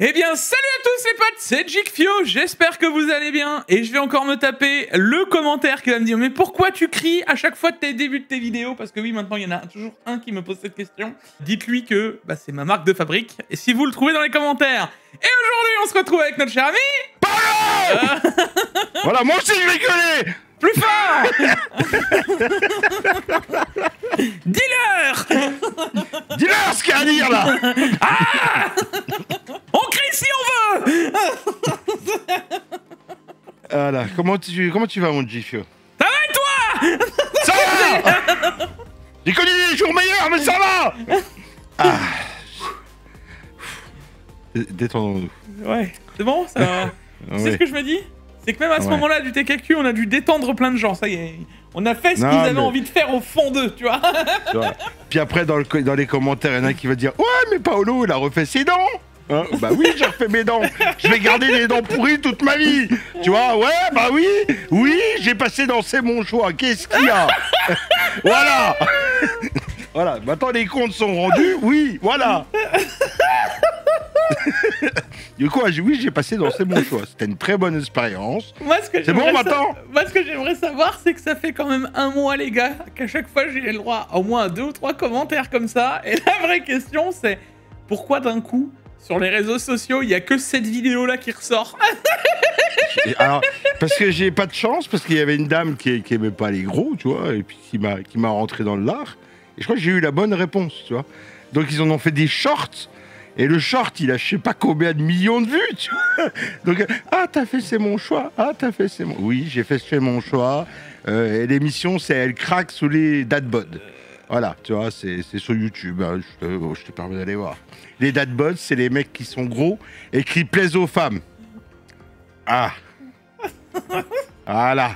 Eh bien, salut à tous les potes, c'est Jikfio, j'espère que vous allez bien. Et je vais encore me taper le commentaire qui va me dire « Mais pourquoi tu cries à chaque fois de tes débuts de tes vidéos ?» Parce que oui, maintenant, il y en a toujours un qui me pose cette question. Dites-lui que c'est ma marque de fabrique. Et si vous le trouvez dans les commentaires. Et aujourd'hui, on se retrouve avec notre cher ami... Paolo Voilà, moi aussi je vais gueuler. Plus fort. Dis-leur. Dis-leur ce qu'il y a à dire là. Ah. On crie si on veut. Voilà, comment tu vas mon Jifio? Ça va et toi? Ça va. J'ai connu des jours meilleurs, mais ça va. Ah. Détendons-nous. Ouais, c'est bon, ça va. Tu sais ce que je me dis? C'est que même à ce moment-là du TKQ, on a dû détendre plein de gens, ça y est. On a fait ce qu'ils avaient envie de faire au fond d'eux, tu vois. Puis après, dans les commentaires, il y en a un qui va dire « Ouais, mais Paolo, il a refait ses dents hein !» Bah oui, j'ai refait mes dents. Je vais garder les dents pourries toute ma vie. Tu vois, ouais, bah oui. Oui, j'ai passé dans C'est mon choix. Qu'est-ce qu'il y a? Voilà. Voilà, maintenant les comptes sont rendus. Oui, voilà. Du coup, oui, j'ai passé dans C'est mon choix. C'était une très bonne expérience. C'est bon maintenant? Moi, ce que j'aimerais savoir, c'est que ça fait quand même un mois, les gars, qu'à chaque fois, j'ai le droit à au moins 2 ou 3 commentaires comme ça. Et la vraie question, c'est pourquoi d'un coup, sur les réseaux sociaux, il n'y a que cette vidéo-là qui ressort? Alors, parce que j'ai pas de chance, parce qu'il y avait une dame qui aimait pas les gros, tu vois, et puis qui m'a rentré dans le lard. Et je crois que j'ai eu la bonne réponse, tu vois. Donc, ils en ont fait des shorts. Et le short, il a je sais pas combien de millions de vues, tu vois. Donc, ah, t'as fait C'est mon choix. Ah, t'as fait C'est mon... Oui, j'ai fait C'est mon choix. Et l'émission, c'est Elle craque sous les dadbods. Voilà, tu vois, c'est sur YouTube. Hein, je te permets d'aller voir. Les dadbods, c'est les mecs qui sont gros et qui plaisent aux femmes. Ah. Voilà.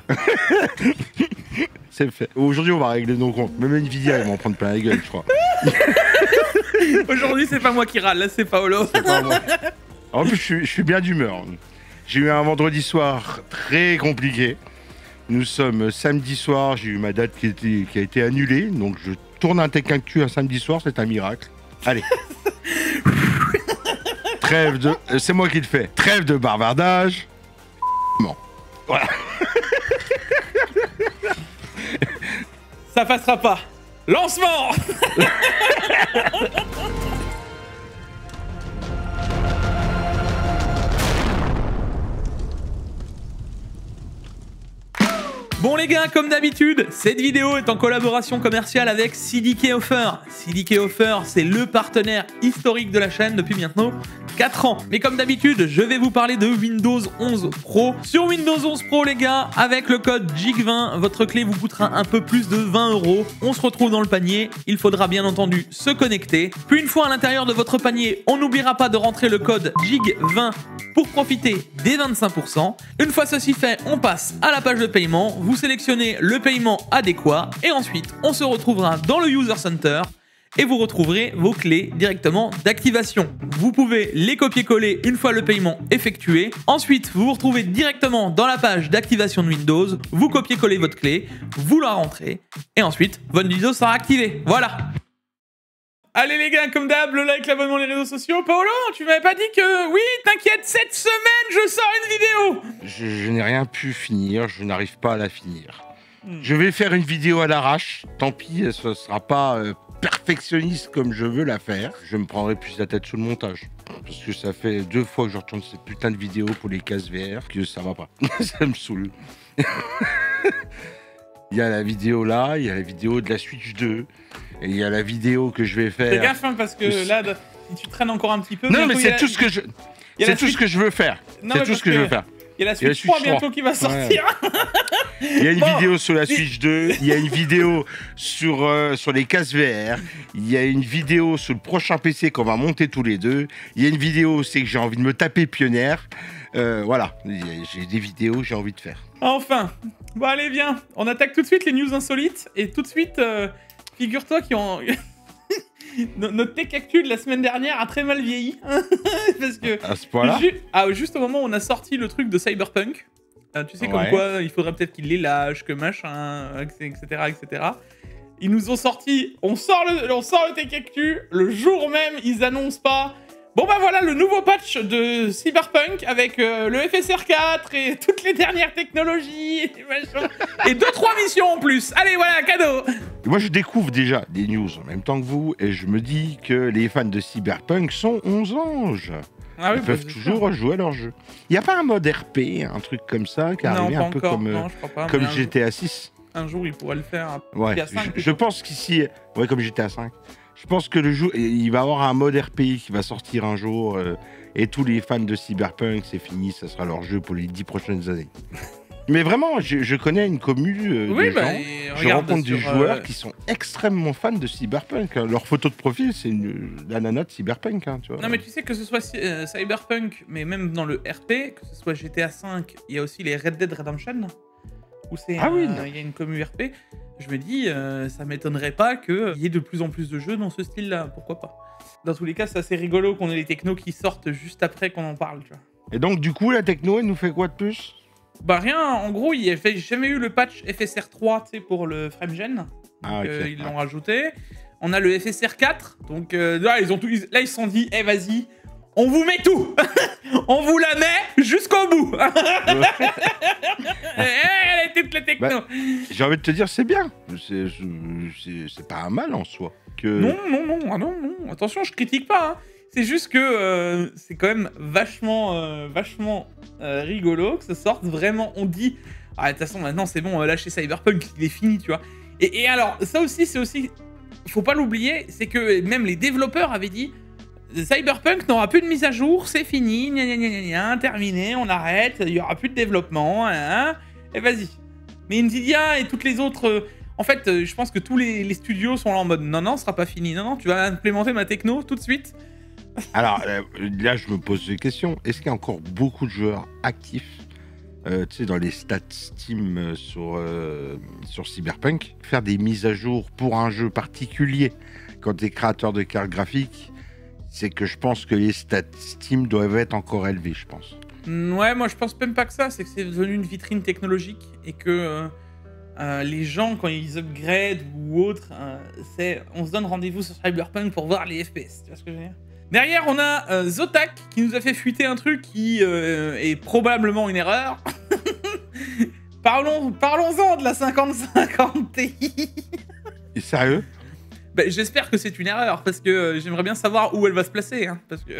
C'est fait. Aujourd'hui, on va régler nos comptes. Même une vidéo, ils vont en prendre plein la gueule, je crois. Aujourd'hui, c'est pas moi qui râle, là, c'est Paolo. C'est pas moi. En plus, je suis bien d'humeur. J'ai eu un vendredi soir très compliqué. Nous sommes samedi soir, j'ai eu ma date qui a été annulée. Donc, je tourne un TKQ un samedi soir, c'est un miracle. Allez. Trêve de... C'est moi qui le fais. Trêve de bavardage. Voilà. Ça passera pas. Lancement. Bon les gars, comme d'habitude, cette vidéo est en collaboration commerciale avec CDK Offer. CDK Offer, c'est le partenaire historique de la chaîne depuis maintenant 4 ans. Mais comme d'habitude, je vais vous parler de Windows 11 Pro. Sur Windows 11 Pro, les gars, avec le code JIG20, votre clé vous coûtera un peu plus de 20 €. On se retrouve dans le panier. Il faudra bien entendu se connecter. Puis une fois à l'intérieur de votre panier, on n'oubliera pas de rentrer le code JIG20 pour profiter des 25%. Une fois ceci fait, on passe à la page de paiement. Vous sélectionnez le paiement adéquat et ensuite, on se retrouvera dans le User Center et vous retrouverez vos clés directement d'activation. Vous pouvez les copier-coller une fois le paiement effectué. Ensuite, vous vous retrouvez directement dans la page d'activation de Windows. Vous copiez-collez votre clé, vous la rentrez et ensuite, votre Windows sera activé. Voilà. Allez les gars, comme d'hab, le like, l'abonnement, les réseaux sociaux. Paolo, tu m'avais pas dit que... Oui, t'inquiète, cette semaine, je sors une vidéo. Je n'ai rien pu finir, je n'arrive pas à la finir. Je vais faire une vidéo à l'arrache. Tant pis, ce ne sera pas perfectionniste comme je veux la faire. Je me prendrai plus la tête sur le montage. Parce que ça fait 2 fois que je retourne cette putain de vidéo pour les cases VR que ça va pas. Ça me saoule. Il y a la vidéo là, il y a la vidéo de la Switch 2. Et il y a la vidéo que je vais faire. Fais gaffe, hein, parce que là, si tu traînes encore un petit peu... Non, mais c'est tout ce que je... C'est tout ce que je veux faire. C'est tout ce que je veux faire. Il y a la Switch 3 bientôt qui va sortir. Ouais. Il y a une vidéo sur la Switch 2. Il y a une vidéo sur les cases VR. Il y a une vidéo sur le prochain PC qu'on va monter tous les deux. Il y a une vidéo, c'est que j'ai envie de me taper Pionnière. Voilà. J'ai des vidéos que j'ai envie de faire. Enfin. Bon, allez, viens. On attaque tout de suite les news insolites. Et tout de suite... Figure-toi notre TKQ de la semaine dernière a très mal vieilli. Parce que... À ce point-là juste au moment où on a sorti le truc de Cyberpunk, tu sais, comme quoi il faudrait peut-être qu'ils les lâchent, que machin, etc., etc. Ils nous ont sorti... On sort le TKQ, le jour même, ils annoncent pas... Bon bah voilà le nouveau patch de Cyberpunk avec le FSR 4 et toutes les dernières technologies et machin. Et 2-3 missions en plus. Allez voilà, cadeau. Moi, je découvre déjà des news en même temps que vous, et je me dis que les fans de Cyberpunk sont 11 anges. Ah oui, Ils peuvent toujours jouer à leur jeu. Il n'y a pas un mode RP, un truc comme ça, qui est arrivé un peu comme, non, je crois pas, comme mais GTA 6. un jour, il pourrait le faire. Ouais, GTA 5, je pense qu'ici, ouais, comme GTA 5. Je pense que le jeu, il va avoir un mode RP qui va sortir un jour, et tous les fans de Cyberpunk, c'est fini, ça sera leur jeu pour les 10 prochaines années. Mais vraiment, je connais une commu de gens, je rencontre des joueurs qui sont extrêmement fans de Cyberpunk. Leur photo de profil, c'est la nana de Cyberpunk. Hein, tu vois. Non mais tu sais que ce soit Cyberpunk, mais même dans le RP, que ce soit GTA 5, il y a aussi les Red Dead Redemption, où c'est il y a une commu RP. Je me dis, ça m'étonnerait pas qu'il y ait de plus en plus de jeux dans ce style-là, pourquoi pas. Dans tous les cas, c'est assez rigolo qu'on ait les technos qui sortent juste après qu'on en parle, tu vois. Et donc du coup, la techno, elle nous fait quoi de plus? Bah rien, en gros, il n'y a jamais eu le patch FSR 3, tu sais, pour le FrameGen. Ah, okay. Ils l'ont rajouté. On a le FSR 4, donc là, ils se sont dit, eh vas-y, on vous met tout. On vous la met jusqu'au bout. Elle est toute la techno. Bah, j'ai envie de te dire, c'est bien. C'est pas un mal en soi. Que... Non. Attention, je critique pas. Hein. C'est juste que c'est quand même vachement rigolo que ça sorte vraiment. On dit, ah, de toute façon, maintenant c'est bon, lâchez Cyberpunk, il est fini, tu vois. Et alors, ça aussi, c'est aussi, faut pas l'oublier, c'est que même les développeurs avaient dit, Cyberpunk n'aura plus de mise à jour, c'est fini, terminé, on arrête, il y aura plus de développement, et vas-y. Mais Nvidia et toutes les autres. En fait, je pense que tous les studios sont là en mode, non, ce sera pas fini, non, tu vas implémenter ma techno tout de suite. Alors là, je me pose des questions. Est-ce qu'il y a encore beaucoup de joueurs actifs, tu sais, dans les stats Steam sur Cyberpunk, faire des mises à jour pour un jeu particulier quand tu es créateur de cartes graphiques, c'est que je pense que les stats Steam doivent être encore élevés, je pense. Ouais, moi je pense même pas que ça, c'est que c'est devenu une vitrine technologique et que les gens, quand ils upgrade ou autre, on se donne rendez-vous sur Cyberpunk pour voir les FPS, tu vois ce que je veux dire? Derrière, on a Zotac qui nous a fait fuiter un truc qui est probablement une erreur. Parlons-en de la 5050 Ti. Et sérieux? Bah, j'espère que c'est une erreur, parce que j'aimerais bien savoir où elle va se placer. Hein, parce que...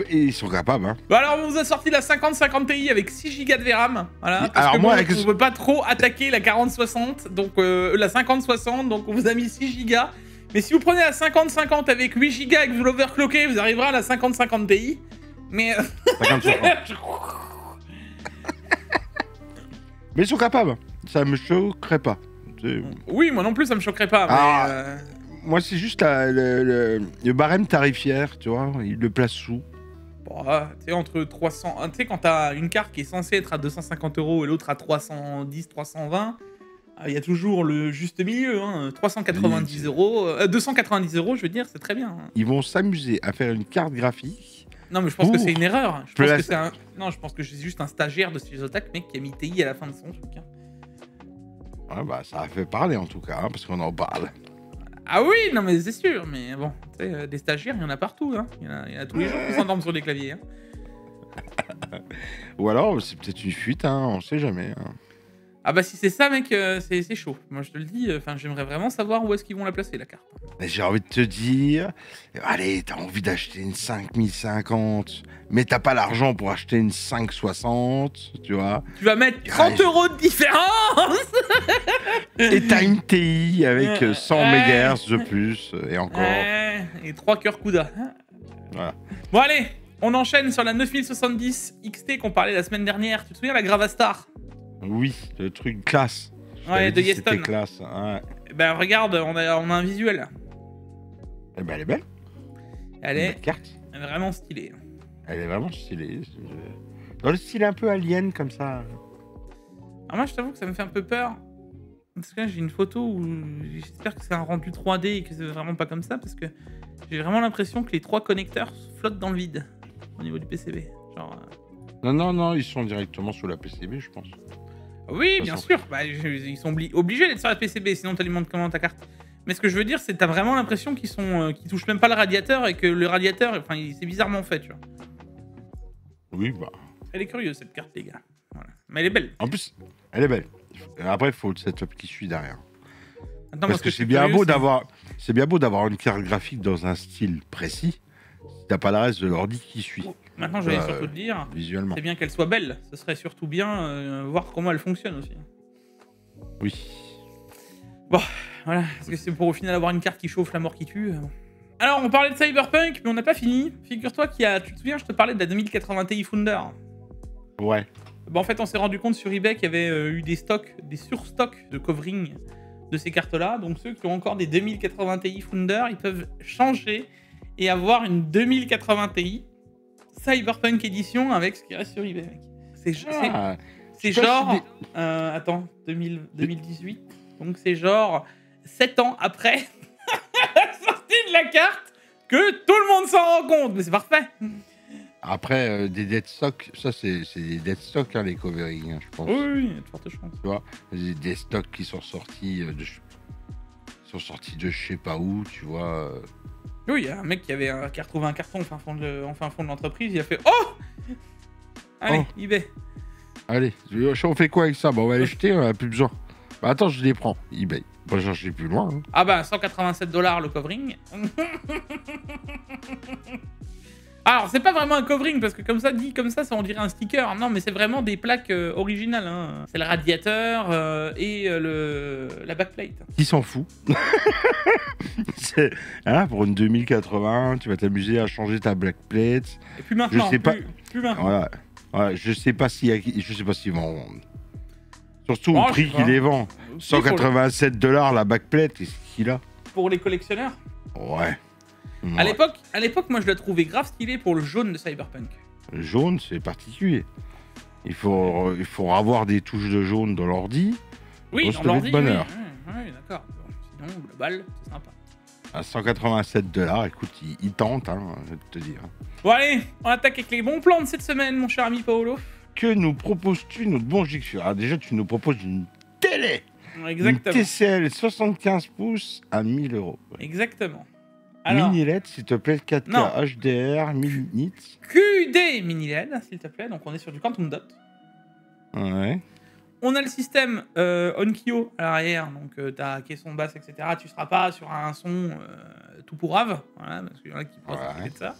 Ils sont capables, hein. Bah alors, on vous a sorti la 5050 Ti avec 6 Go de VRAM. Voilà, parce alors que moi, on ne veut pas trop attaquer la 4060, donc la 5060, donc on vous a mis 6 Go. Mais si vous prenez la 5050 avec 8 Go et que vous l'overclockez, vous arriverez à la 5050 Ti. Mais... 50-50. Mais ils sont capables. Ça me choquerait pas. Oui, moi non plus, ça me choquerait pas. Mais moi, c'est juste le barème tarifaire, tu vois. Il le place sous. Bon, tu sais, entre 300... Tu sais, quand t'as une carte qui est censée être à 250 € et l'autre à 310, 320... Il y a toujours le juste milieu, hein. 390 €, 290 €, je veux dire, c'est très bien. Hein. Ils vont s'amuser à faire une carte graphique. Non, mais je pense que c'est une erreur. Je pense que c'est non, je pense que c'est juste un stagiaire de chez Zotac, mec, qui a mis TI à la fin de son truc. Hein. Ouais, bah, ça a fait parler en tout cas, hein, parce qu'on en parle. Ah oui, non, mais c'est sûr. Mais bon, tu sais, des stagiaires, il y en a partout. Hein. Il y en a tous les jours qui s'endorment sur des claviers. Hein. Ou alors, c'est peut-être une fuite, hein, on sait jamais. Hein. Ah bah si c'est ça, mec, c'est chaud. Moi, je te le dis, j'aimerais vraiment savoir où est-ce qu'ils vont la placer, la carte. J'ai envie de te dire, allez, t'as envie d'acheter une 5050, mais t'as pas l'argent pour acheter une 560, tu vois. Tu vas mettre 30 € de différence. Et t'as une TI avec 100 MHz de plus, et encore. Et 3 cœurs CUDA. Voilà. Bon allez, on enchaîne sur la 9070 XT qu'on parlait la semaine dernière. Tu te souviens, la Gravastar? Oui, le truc classe. Ouais, de Yeston. C'était classe. Ouais. Ben regarde, on a un visuel. Eh ben, elle est belle. Elle est carte. vraiment stylée. Elle est vraiment stylée. Dans le style un peu alien comme ça. Alors moi, je t'avoue que ça me fait un peu peur. Parce que là, j'ai une photo où j'espère que c'est un rendu 3D et que c'est vraiment pas comme ça. Parce que j'ai vraiment l'impression que les 3 connecteurs flottent dans le vide au niveau du PCB. Genre... Non, ils sont directement sous la PCB, je pense. Oui, bien sûr. Bah, ils sont obligés d'être sur la PCB, sinon tu alimentes comment ta carte. Mais ce que je veux dire, c'est que t'as vraiment l'impression qu'ils touchent même pas le radiateur et que le radiateur, enfin, c'est bizarrement fait, tu vois. Oui, bah. Elle est curieuse, cette carte, les gars. Voilà. Mais elle est belle. En plus, elle est belle. Après, il faut le setup qui suit derrière. Attends, Parce que c'est bien beau d'avoir une carte graphique dans un style précis. Si t'as pas le reste de l'ordi qui suit. Maintenant, je vais surtout te dire, visuellement. c'est bien qu'elle soit belle. Ce serait surtout bien voir comment elle fonctionne aussi. Oui. Bon, voilà, parce que c'est pour au final avoir une carte qui chauffe la mort qui tue. Alors, on parlait de Cyberpunk, mais on n'a pas fini. Figure-toi tu te souviens, je te parlais de la 2080 Ti Founder. Ouais. Bah, en fait, on s'est rendu compte sur eBay qu'il y avait eu des surstocks de covering de ces cartes-là. Donc, ceux qui ont encore des 2080 Ti Founder, ils peuvent changer et avoir une 2080 Ti Cyberpunk Edition avec ce qui reste sur eBay, mec. C'est genre... attends, 2018. Donc, c'est genre 7 ans après la sortie de la carte que tout le monde s'en rend compte. Mais c'est parfait. Après, des dead stock, ça c'est des dead stock, hein, les covering, hein, je pense. Oui, il y a de fortes chances. Tu vois, des stocks qui sont sortis de je sais pas où, tu vois. Oui, il y a un mec qui a retrouvé un carton en fin fond de l'entreprise, il a fait « Oh !» Allez, eBay. Allez, on fait quoi avec ça? Bon, on va les jeter, on n'a plus besoin. Bah attends, je les prends, eBay. Bon, j'en ai plus loin. Hein. Ah bah, 187 $ le covering. Alors, c'est pas vraiment un covering, parce que comme ça, on dirait un sticker. Non, mais c'est vraiment des plaques originales. Hein. C'est le radiateur et la backplate. Qui s'en fout? Hein, pour une 2080, tu vas t'amuser à changer ta backplate. Et puis maintenant, je sais pas... plus maintenant. Voilà, je sais pas s'ils vont vendre. Surtout au prix qu'il les vend. 187 $ la backplate, qu'est-ce qu'il a? Pour les collectionneurs? Ouais. À l'époque, moi je l'ai trouvé grave stylé pour le jaune de Cyberpunk. Le jaune, c'est particulier. Il faut avoir des touches de jaune dans l'ordi. Oui, dans l'ordi. Bonheur. Oui, d'accord. Bon, sinon, global, c'est sympa. À 187 $, écoute, il tente, hein, je vais te dire. Bon, allez, on attaque avec les bons plans de cette semaine, mon cher ami Paolo. Que nous proposes-tu, notre bon Jixur? Ah, déjà, tu nous proposes une télé. Exactement. Une TCL 75 pouces à 1000 €. Exactement. Alors, mini LED, s'il te plaît, 4K non. HDR, 1000 nits. QD mini LED, s'il te plaît. Donc, on est sur du Quantum Dot. Ouais. On a le système Onkyo à l'arrière, donc ta caisson basse, etc. Tu seras pas sur un son tout pourrave, voilà, parce qu'il y en a qui pensent de ça.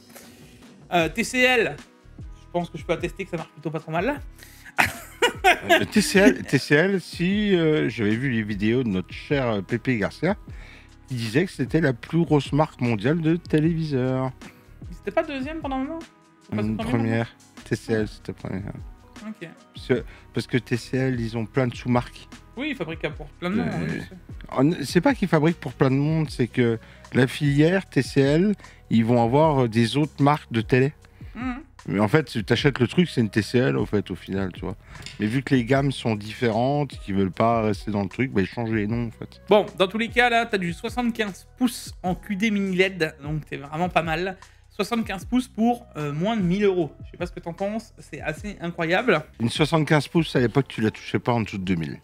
TCL, je pense que je peux attester que ça marche plutôt pas trop mal. TCL, si j'avais vu les vidéos de notre cher Pépé Garcia, qui disait que c'était la plus grosse marque mondiale de téléviseurs. C'était pas deuxième pendant un moment? Une première. TCL, c'était première. Ok. Parce que TCL, ils ont plein de sous-marques. Oui, ils fabriquent pour plein de monde. C'est pas qu'ils fabriquent pour plein de monde, c'est que la filière TCL, ils vont avoir des autres marques de télé. Mais en fait, tu achètes le truc, c'est une TCL au final, tu vois. Mais vu que les gammes sont différentes, qu'ils veulent pas rester dans le truc, bah, ils changent les noms en fait. Bon, dans tous les cas, là, t'as du 75 pouces en QD mini LED, donc c'est vraiment pas mal. 75 pouces pour moins de 1000 €. Je sais pas ce que t'en penses, c'est assez incroyable. Une 75 pouces à l'époque, tu la touchais pas en dessous de 2000.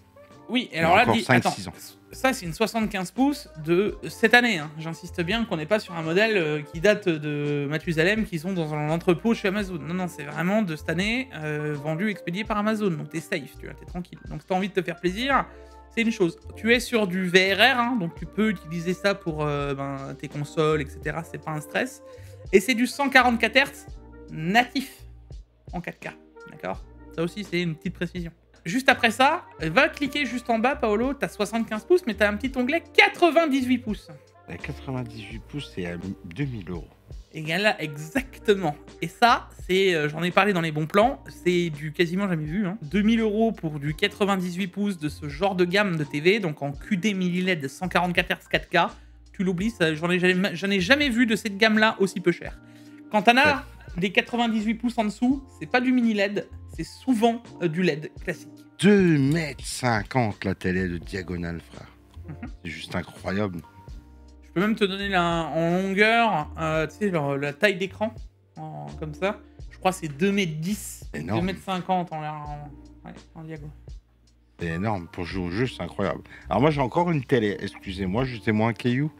Oui, alors là, attends, 6 ans. Ça c'est une 75 pouces de cette année. Hein. J'insiste bien qu'on n'est pas sur un modèle qui date de Mathusalem, qui sont dans l'entrepôt chez Amazon. Non, non, c'est vraiment de cette année, vendu, expédié par Amazon. Donc t'es safe, tu vois, t'es tranquille. Donc si t'as envie de te faire plaisir, c'est une chose. Tu es sur du VRR, hein, donc tu peux utiliser ça pour tes consoles, etc. C'est pas un stress. Et c'est du 144 Hz natif en 4K. D'accord? Ça aussi, c'est une petite précision. Juste après ça, va cliquer juste en bas, Paolo, t'as 75 pouces, mais t'as un petit onglet 98 pouces. La 98 pouces, c'est à 2000 €. Et bien là, exactement. Et ça, c'est, j'en ai parlé dans les bons plans, c'est du quasiment jamais vu. Hein. 2000 € pour du 98 pouces de ce genre de gamme de TV, donc en QD mini LED 144 Hz 4K. Tu l'oublies, j'en ai jamais vu de cette gamme-là aussi peu cher. Quand t'en as des 98 pouces en dessous, c'est pas du mini LED, c'est souvent du LED classique. 2,50 m la télé de diagonale, frère. C'est juste incroyable. Je peux même te donner en longueur, tu sais, la taille d'écran, comme ça. Je crois que c'est 2,10 m. 2,50 m en diagonale. C'est énorme. Pour jouer au jeu, c'est incroyable. Alors moi, j'ai encore une télé. Excusez-moi, j'étais moins caillou.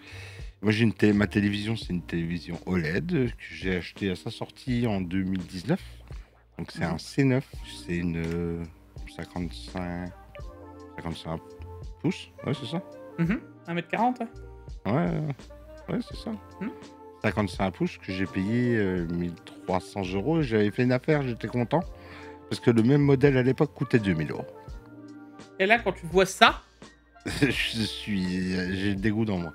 Moi, j'ai une télé. Ma télévision, c'est une télévision OLED que j'ai achetée à sa sortie en 2019. Donc c'est un C9. C'est une 55 pouces. Ouais, c'est ça. 1m40, Ouais, c'est ça. Mhm. 55 pouces que j'ai payé 1300 €. J'avais fait une affaire, j'étais content. Parce que le même modèle à l'époque coûtait 2000 €. Et là, quand tu vois ça, J'ai le dégoût dans moi.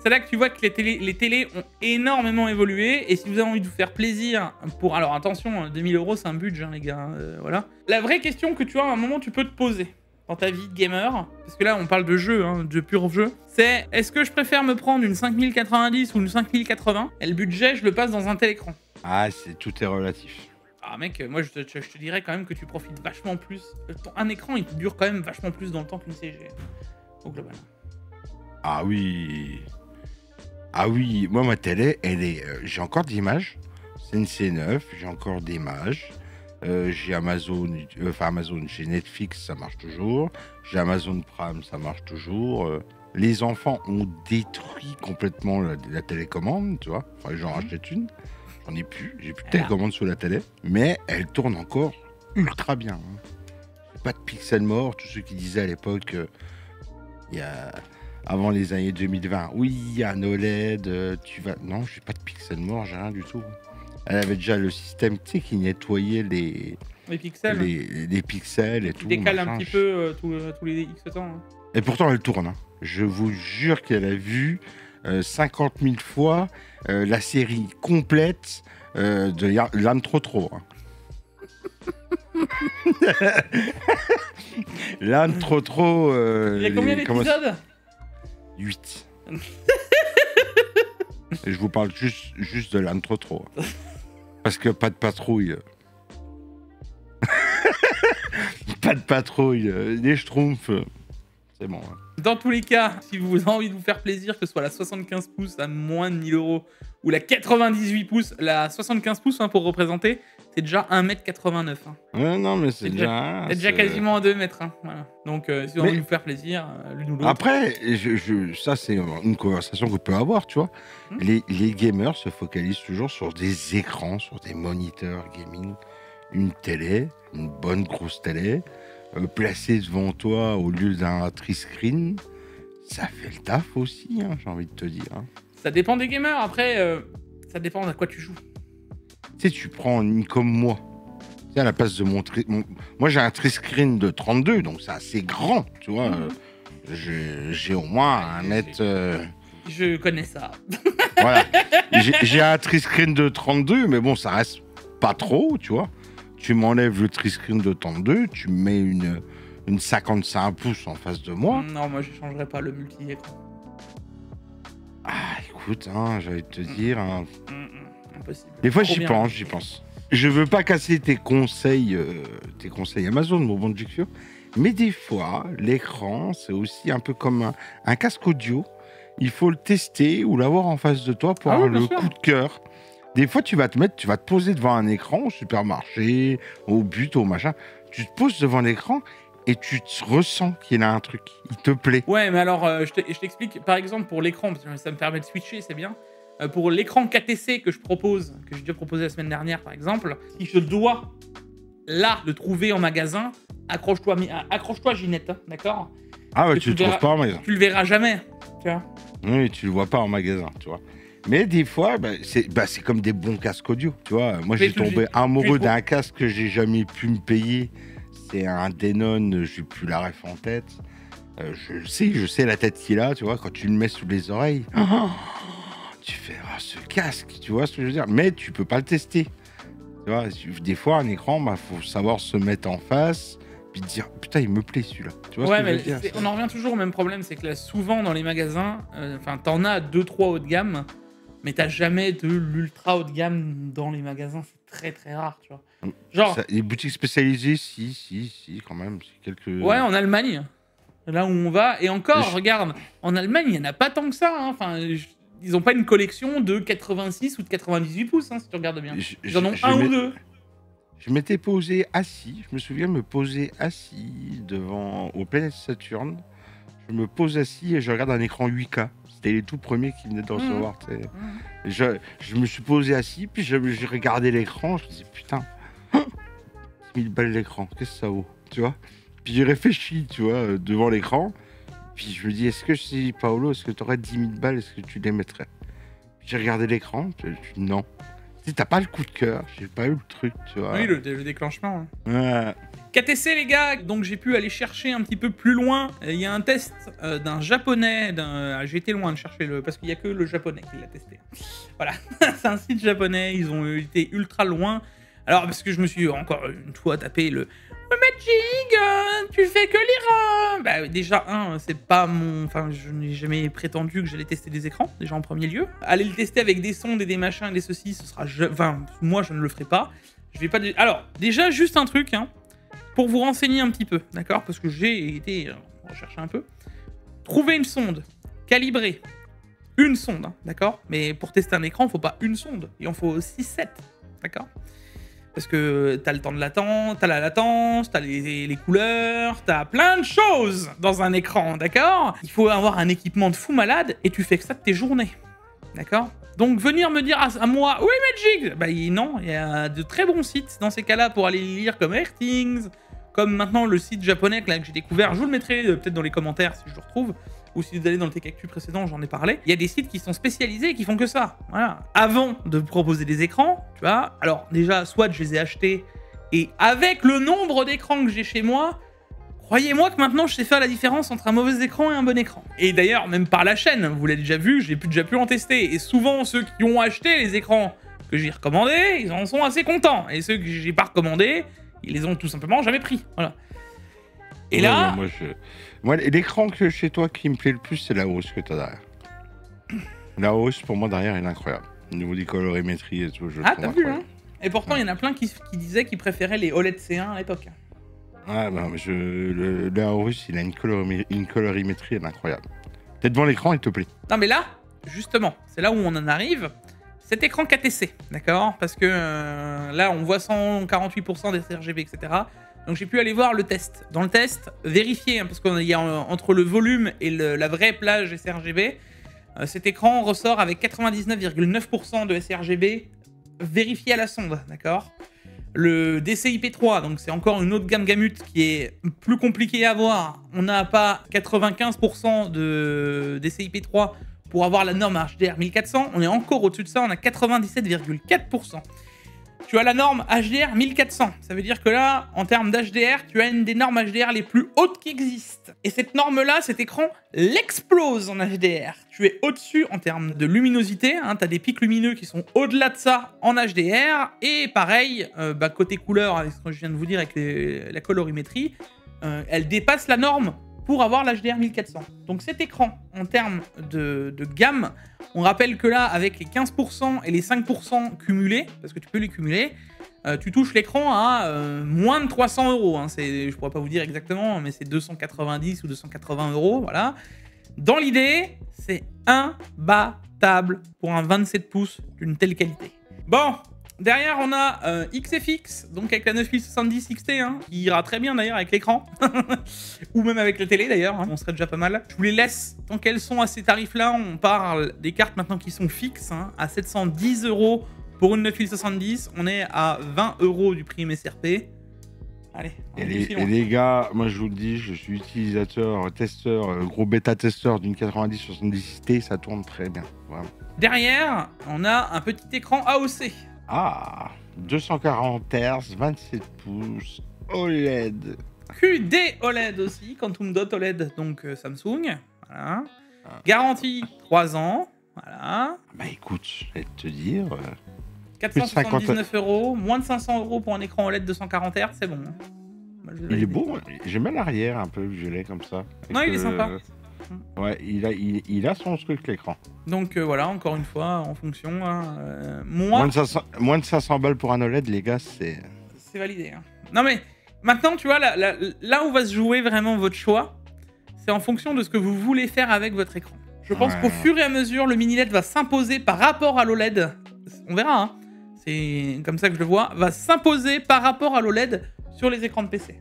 c'est là que tu vois que les télés ont énormément évolué. Et si vous avez envie de vous faire plaisir, alors attention, 2000 €, c'est un budget, hein, les gars. Voilà. La vraie question que tu as à un moment, tu peux te poser dans ta vie de gamer, parce que là, on parle de jeu, hein, de pur jeu, c'est est-ce que je préfère me prendre une 5090 ou une 5080 et le budget, je le passe dans un tel écran. Ah, tout est relatif. Ah mec, moi je te dirais quand même que tu profites vachement plus. Un écran, il te dure quand même vachement plus dans le temps qu'une CG, au global. Ah oui. Ah oui, moi ma télé, elle est. J'ai encore d'images. C'est une C9, j'ai encore d'images. J'ai Amazon, j'ai Netflix, ça marche toujours. J'ai Amazon Prime, ça marche toujours. Les enfants ont détruit complètement la télécommande, tu vois. Enfin, j'en rachète une. J'en ai plus. J'ai plus de télécommande sur la télé. Mais elle tourne encore ultra bien. Hein. Pas de pixels morts. Tous ceux qui disaient à l'époque, avant les années 2020, oui, il y a un OLED, tu vas. Non, j'ai pas de pixels morts, j'ai rien du tout. Elle avait déjà le système, tu sais, qui nettoyait les pixels. Les pixels et qui tout. Décale un petit peu tous les X temps. Hein. Et pourtant, elle tourne. Hein. Je vous jure qu'elle a vu 50 000 fois la série complète de L'âme trop. Hein. L'âme trop. Il y a combien d'épisodes 8. Et je vous parle juste de L'âme trop. Hein. Parce que pas de patrouille. Pas de patrouille. Les schtroumpfs. C'est bon. Hein. Dans tous les cas, si vous avez envie de vous faire plaisir, que ce soit la 75 pouces à moins de 1000 € ou la 98 pouces, la 75 pouces pour représenter, c'est déjà 1m89. Hein. Ouais, non, mais c'est déjà... C'est déjà quasiment à 2 mètres. Hein. Voilà. Donc, si vous avez envie de vous faire plaisir, l'une ou l'autre. Après, ça, c'est une conversation qu'on peut avoir, tu vois. Les gamers se focalisent toujours sur des écrans, sur des moniteurs gaming, une télé, une bonne grosse télé, placée devant toi au lieu d'un tri-screen. Ça fait le taf aussi, hein, j'ai envie de te dire. Hein. Ça dépend des gamers. Après, ça dépend à quoi tu joues. Tu sais, tu prends une comme moi. Tu sais, à la place de moi, j'ai un tri-screen de 32, donc c'est assez grand, tu vois. J'ai au moins un mètre... Je connais ça. Voilà. J'ai un tri-screen de 32, mais bon, ça reste pas trop, tu vois. Tu m'enlèves le tri-screen de 32, tu mets une 55 pouces en face de moi. Non, moi, je changerais pas le multi-écran. Ah, écoute, hein, j'allais te dire... Hein. Impossible. Des fois, j'y pense. Je veux pas casser tes conseils Amazon, mon bon Dieu, mais des fois, l'écran, c'est aussi un peu comme un casque audio. Il faut le tester ou l'avoir en face de toi pour avoir le coup de cœur. Des fois, tu vas te poser devant un écran au supermarché, au but, au machin. Tu te poses devant l'écran et tu te ressens qu'il y a un truc. Il te plaît. Ouais, mais alors, je t'explique. Par exemple, pour l'écran, parce que ça me permet de switcher, c'est bien. Pour l'écran KTC que je propose, que j'ai déjà proposé la semaine dernière, par exemple, si je dois, là, le trouver en magasin, accroche-toi, Ginette, hein, d'accord? Ah ouais, tu le trouves pas en magasin. Tu le verras jamais, tu vois. Oui, tu le vois pas en magasin, tu vois. Mais des fois, c'est comme des bons casques audio, tu vois. Moi, j'ai tombé amoureux d'un casque que j'ai jamais pu me payer. C'est un Denon, j'ai plus la ref en tête. Je sais la tête qu'il a, tu vois, quand tu le mets sous les oreilles. Tu fais ce casque, tu vois ce que je veux dire. Mais tu peux pas le tester. Tu vois, des fois, un écran, faut savoir se mettre en face puis dire putain, il me plaît celui-là. Tu vois ce que je veux dire, on en revient toujours au même problème, c'est que là, souvent dans les magasins, t'en as 2-3 haut de gamme, mais t'as jamais de l'ultra haut de gamme dans les magasins. C'est très très rare, tu vois. Genre. Les boutiques spécialisées, si, quand même. Quelques... Ouais, en Allemagne, là où on va. Et encore, regarde, en Allemagne, il y en a pas tant que ça. Hein. Enfin. Ils ont pas une collection de 86 ou de 98 pouces, hein, si tu regardes bien. Ils en ont un ou deux. Je m'étais posé assis, je me souviens me poser assis aux planètes Saturne. Je me pose assis et je regarde un écran 8K. C'était les tout premiers qui venaient de recevoir. Je me suis posé assis, puis j'ai regardé l'écran, je me disais putain, 10 000 balles l'écran, qu'est-ce que ça vaut, tu vois? Puis j'ai réfléchi, tu vois, devant l'écran, puis je me dis, est-ce que si Paolo, est-ce que tu aurais 10 000 balles, est-ce que tu les mettrais? Puis j'ai regardé l'écran, je dis non. Tu sais, t'as pas le coup de cœur, j'ai pas eu le truc, tu vois. Oui, le déclenchement. Hein. Ouais. KTC les gars, donc j'ai pu aller chercher un petit peu plus loin. Il y a un test d'un japonais, j'ai été loin de chercher parce qu'il y a que le japonais qui l'a testé. Voilà, c'est un site japonais, ils ont été ultra loin. Alors parce que je me suis encore une fois tapé le Magic, tu fais que lire. Bah déjà c'est pas enfin je n'ai jamais prétendu que j'allais tester des écrans déjà en premier lieu. Aller le tester avec des sondes et des machins et des ceci, ce sera enfin moi je ne le ferai pas. Je vais pas. Alors déjà juste un truc pour vous renseigner un petit peu, d'accord? Parce que j'ai été rechercher un peu. Trouver une sonde, calibrer une sonde, d'accord? Mais pour tester un écran, il ne faut pas une sonde, il en faut 6-7, d'accord? Parce que tu as le temps de latence, tu as la latence, tu as les couleurs, tu as plein de choses dans un écran, d'accord? Il faut avoir un équipement de fou malade et tu fais que ça de tes journées, d'accord? Donc venir me dire à moi, oui Magic, bah non, il y a de très bons sites dans ces cas-là pour aller lire comme Airthings, comme maintenant le site japonais là, que j'ai découvert, je vous le mettrai peut-être dans les commentaires si je le retrouve, ou si vous allez dans le TechActu précédent, j'en ai parlé. Il y a des sites qui sont spécialisés et qui font que ça. Voilà. Avant de proposer des écrans, tu vois, alors déjà, soit je les ai achetés, et avec le nombre d'écrans que j'ai chez moi, croyez-moi que maintenant je sais faire la différence entre un mauvais écran et un bon écran. Et d'ailleurs, même par la chaîne, vous l'avez déjà vu, j'ai déjà pu en tester. Et souvent, ceux qui ont acheté les écrans que j'ai recommandés, ils en sont assez contents. Et ceux que j'ai pas recommandés, ils les ont tout simplement jamais pris. Voilà. Et là... Moi, l'écran que chez toi qui me plaît le plus, c'est la hausse que tu as derrière. La hausse, pour moi, derrière, elle est incroyable. Au niveau des colorimétries et tout, je Ah, t'as vu, hein? Et pourtant, il y en a plein qui disaient qu'ils préféraient les OLED C1 à l'époque. Ah, bah, la hausse, il a une colorimétrie, elle est incroyable. T'es devant l'écran, il te plaît. Non, mais là, justement, c'est là où on en arrive. Cet écran KTC, d'accord? Parce que là, on voit 148% des sRGB, etc. Donc j'ai pu aller voir le test. Dans le test, vérifier, parce qu'il y a entre le volume et la vraie plage sRGB, cet écran ressort avec 99,9% de sRGB vérifié à la sonde, d'accord? Le DCI-P3, donc c'est encore une autre gamme gamut qui est plus compliquée à avoir. On n'a pas 95% de DCI-P3 pour avoir la norme HDR 1400. On est encore au-dessus de ça, on a 97,4%. Tu as la norme HDR 1400. Ça veut dire que là, en termes d'HDR, tu as une des normes HDR les plus hautes qui existent. Et cette norme-là, cet écran, l'explose en HDR. Tu es au-dessus en termes de luminosité. Tu as des pics lumineux qui sont au-delà de ça en HDR. Et pareil, côté couleur, avec ce que je viens de vous dire avec la colorimétrie, elle dépasse la norme pour avoir l'HDR 1400. Donc cet écran, en termes de gamme, on rappelle que là, avec les 15% et les 5% cumulés, parce que tu peux les cumuler, tu touches l'écran à moins de 300 €. Hein. Je pourrais pas vous dire exactement, mais c'est 290 ou 280 €, voilà. Dans l'idée, c'est imbattable pour un 27 pouces d'une telle qualité. Bon, derrière, on a XFX, donc avec la 9070 XT, qui ira très bien d'ailleurs avec l'écran, ou même avec la télé d'ailleurs, on serait déjà pas mal. Je vous les laisse, tant qu'elles sont à ces tarifs-là, on parle des cartes maintenant qui sont fixes, à 710 € pour une 9070, on est à 20 € du prix MSRP. Allez, et les gars, moi je vous le dis, je suis utilisateur, testeur, gros bêta-testeur d'une 9070 XT, ça tourne très bien, vraiment. Derrière, on a un petit écran AOC. Ah, 240 Hz, 27 pouces, OLED. QD OLED aussi, Quantum Dot OLED, donc Samsung. Voilà. Garantie 3 ans. Voilà. Bah écoute, je vais te dire. 479 €, moins de 500 € pour un écran OLED de 140 Hz, c'est bon. Il est beau, j'aime bien l'arrière un peu violet comme ça. Non, il est sympa. Ouais, il a son truc l'écran. Donc voilà, encore une fois, en fonction. Moins de 500 balles pour un OLED, les gars, c'est... C'est validé. Non mais, maintenant, tu vois, là où va se jouer vraiment votre choix, c'est en fonction de ce que vous voulez faire avec votre écran. Je pense qu'au fur et à mesure, le mini LED va s'imposer par rapport à l'OLED. On verra, c'est comme ça que je le vois, va s'imposer par rapport à l'OLED sur les écrans de PC.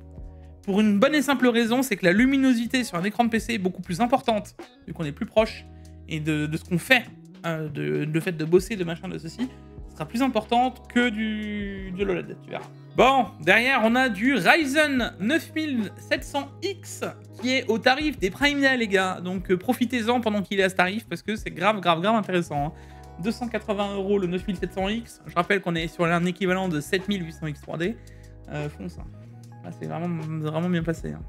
Pour une bonne et simple raison, c'est que la luminosité sur un écran de PC est beaucoup plus importante, vu qu'on est plus proche, et de ce qu'on fait, le fait de bosser, de machin, de ceci, sera plus importante que de l'OLED, tu verras. Bon, derrière, on a du Ryzen 9700X, qui est au tarif des Prime Day, les gars. Donc, profitez-en pendant qu'il est à ce tarif, parce que c'est grave intéressant. Hein. 280 € le 9700X. Je rappelle qu'on est sur un équivalent de 7800X 3D. Fonce, hein. Ah, c'est vraiment bien passé. Hein.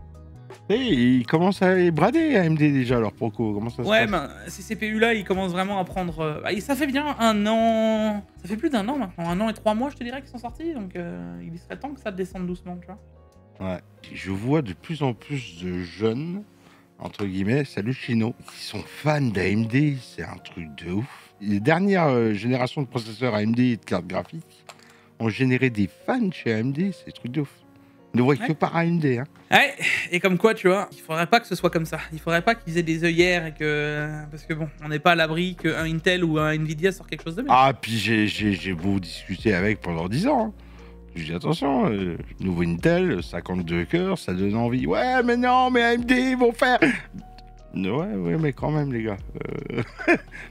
Et ils commencent à les brader AMD déjà, alors pour quoi? Comment ça se passe? Ben, ces CPU-là, ils commencent vraiment à prendre... ça fait bien 1 an... Ça fait plus d'1 an maintenant. 1 an et 3 mois, je te dirais, qu'ils sont sortis. Donc, il serait temps que ça descende doucement, tu vois. Ouais. Je vois de plus en plus de jeunes, entre guillemets, hallucinaux, qui sont fans d'AMD. C'est un truc de ouf. Les dernières générations de processeurs AMD et de cartes graphiques ont généré des fans chez AMD. C'est un truc de ouf. Ne voient que par AMD. Hein. Ouais, et comme quoi, tu vois, il faudrait pas que ce soit comme ça. Il faudrait pas qu'ils aient des œillères et que... Parce que bon, on n'est pas à l'abri qu'un Intel ou un Nvidia sorte quelque chose de mieux. Ah, puis j'ai beau discuter avec pendant 10 ans. Hein. Je dis attention, nouveau Intel, 52 cœurs, ça donne envie. Ouais, mais non, mais AMD, ils vont faire... Ouais, mais quand même, les gars.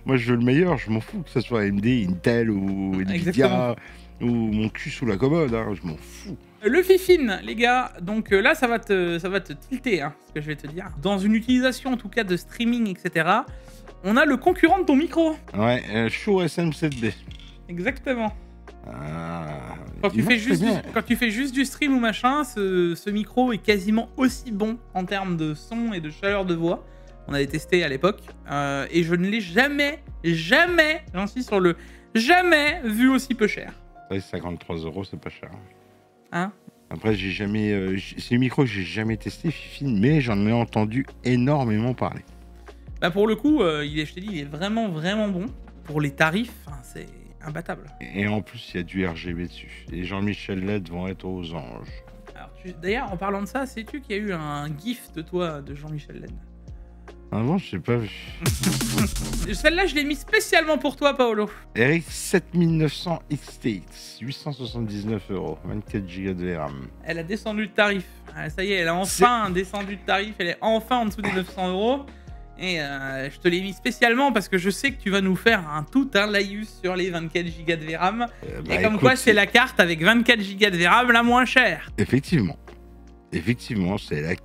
Moi, je veux le meilleur, je m'en fous que ce soit AMD, Intel ou Nvidia... Exactement. Ou mon cul sous la commode, hein, je m'en fous. Le Fifine, les gars, donc là, ça va te tilter, hein, ce que je vais te dire. Dans une utilisation, en tout cas, de streaming, etc., on a le concurrent de ton micro. Ouais, Shure SM7B. Exactement. Ah, quand tu fais juste du stream ou machin, ce micro est quasiment aussi bon en termes de son et de chaleur de voix. On avait testé à l'époque. Et je ne l'ai jamais, j'insiste sur le jamais vu aussi peu cher. Ouais, 53 €, c'est pas cher. Hein? Après, j'ai jamais... c'est un micro que j'ai jamais testé, Fifine, mais j'en ai entendu énormément parler. Bah pour le coup, je t'ai dit, il est vraiment bon. Pour les tarifs, c'est imbattable. Et en plus, il y a du RGB dessus. Les Jean-Michel LED vont être aux anges. Alors, d'ailleurs, en parlant de ça, sais-tu qu'il y a eu un gif de toi, de Jean-Michel LED? Ah bon, je sais pas vu. Celle-là, je l'ai mis spécialement pour toi, Paolo. RX 7900 XTX, 879 €, 24 Go de RAM. Elle a descendu le tarif. Ça y est, elle a enfin descendu le tarif. Elle est enfin en dessous des 900 €. Et je te l'ai mis spécialement parce que je sais que tu vas nous faire un laïus sur les 24 Go de VRAM. Et comme écoute, quoi, c'est la carte avec 24 Go de VRAM la moins chère. Effectivement, c'est la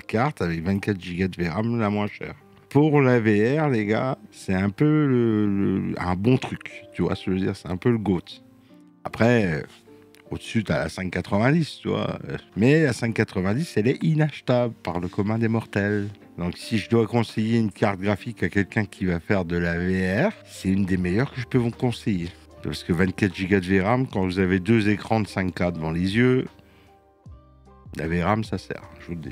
carte avec 24 Go de VRAM la moins chère. Pour la VR, les gars, c'est un peu un bon truc. Tu vois ce que je veux dire? C'est un peu le GOAT. Après, au-dessus, tu as la 590, tu vois. Mais la 590, elle est inachetable par le commun des mortels. Donc, si je dois conseiller une carte graphique à quelqu'un qui va faire de la VR, c'est une des meilleures que je peux vous conseiller. Parce que 24 Go de VRAM, quand vous avez 2 écrans de 5K devant les yeux, la VRAM, ça sert, je vous le dis.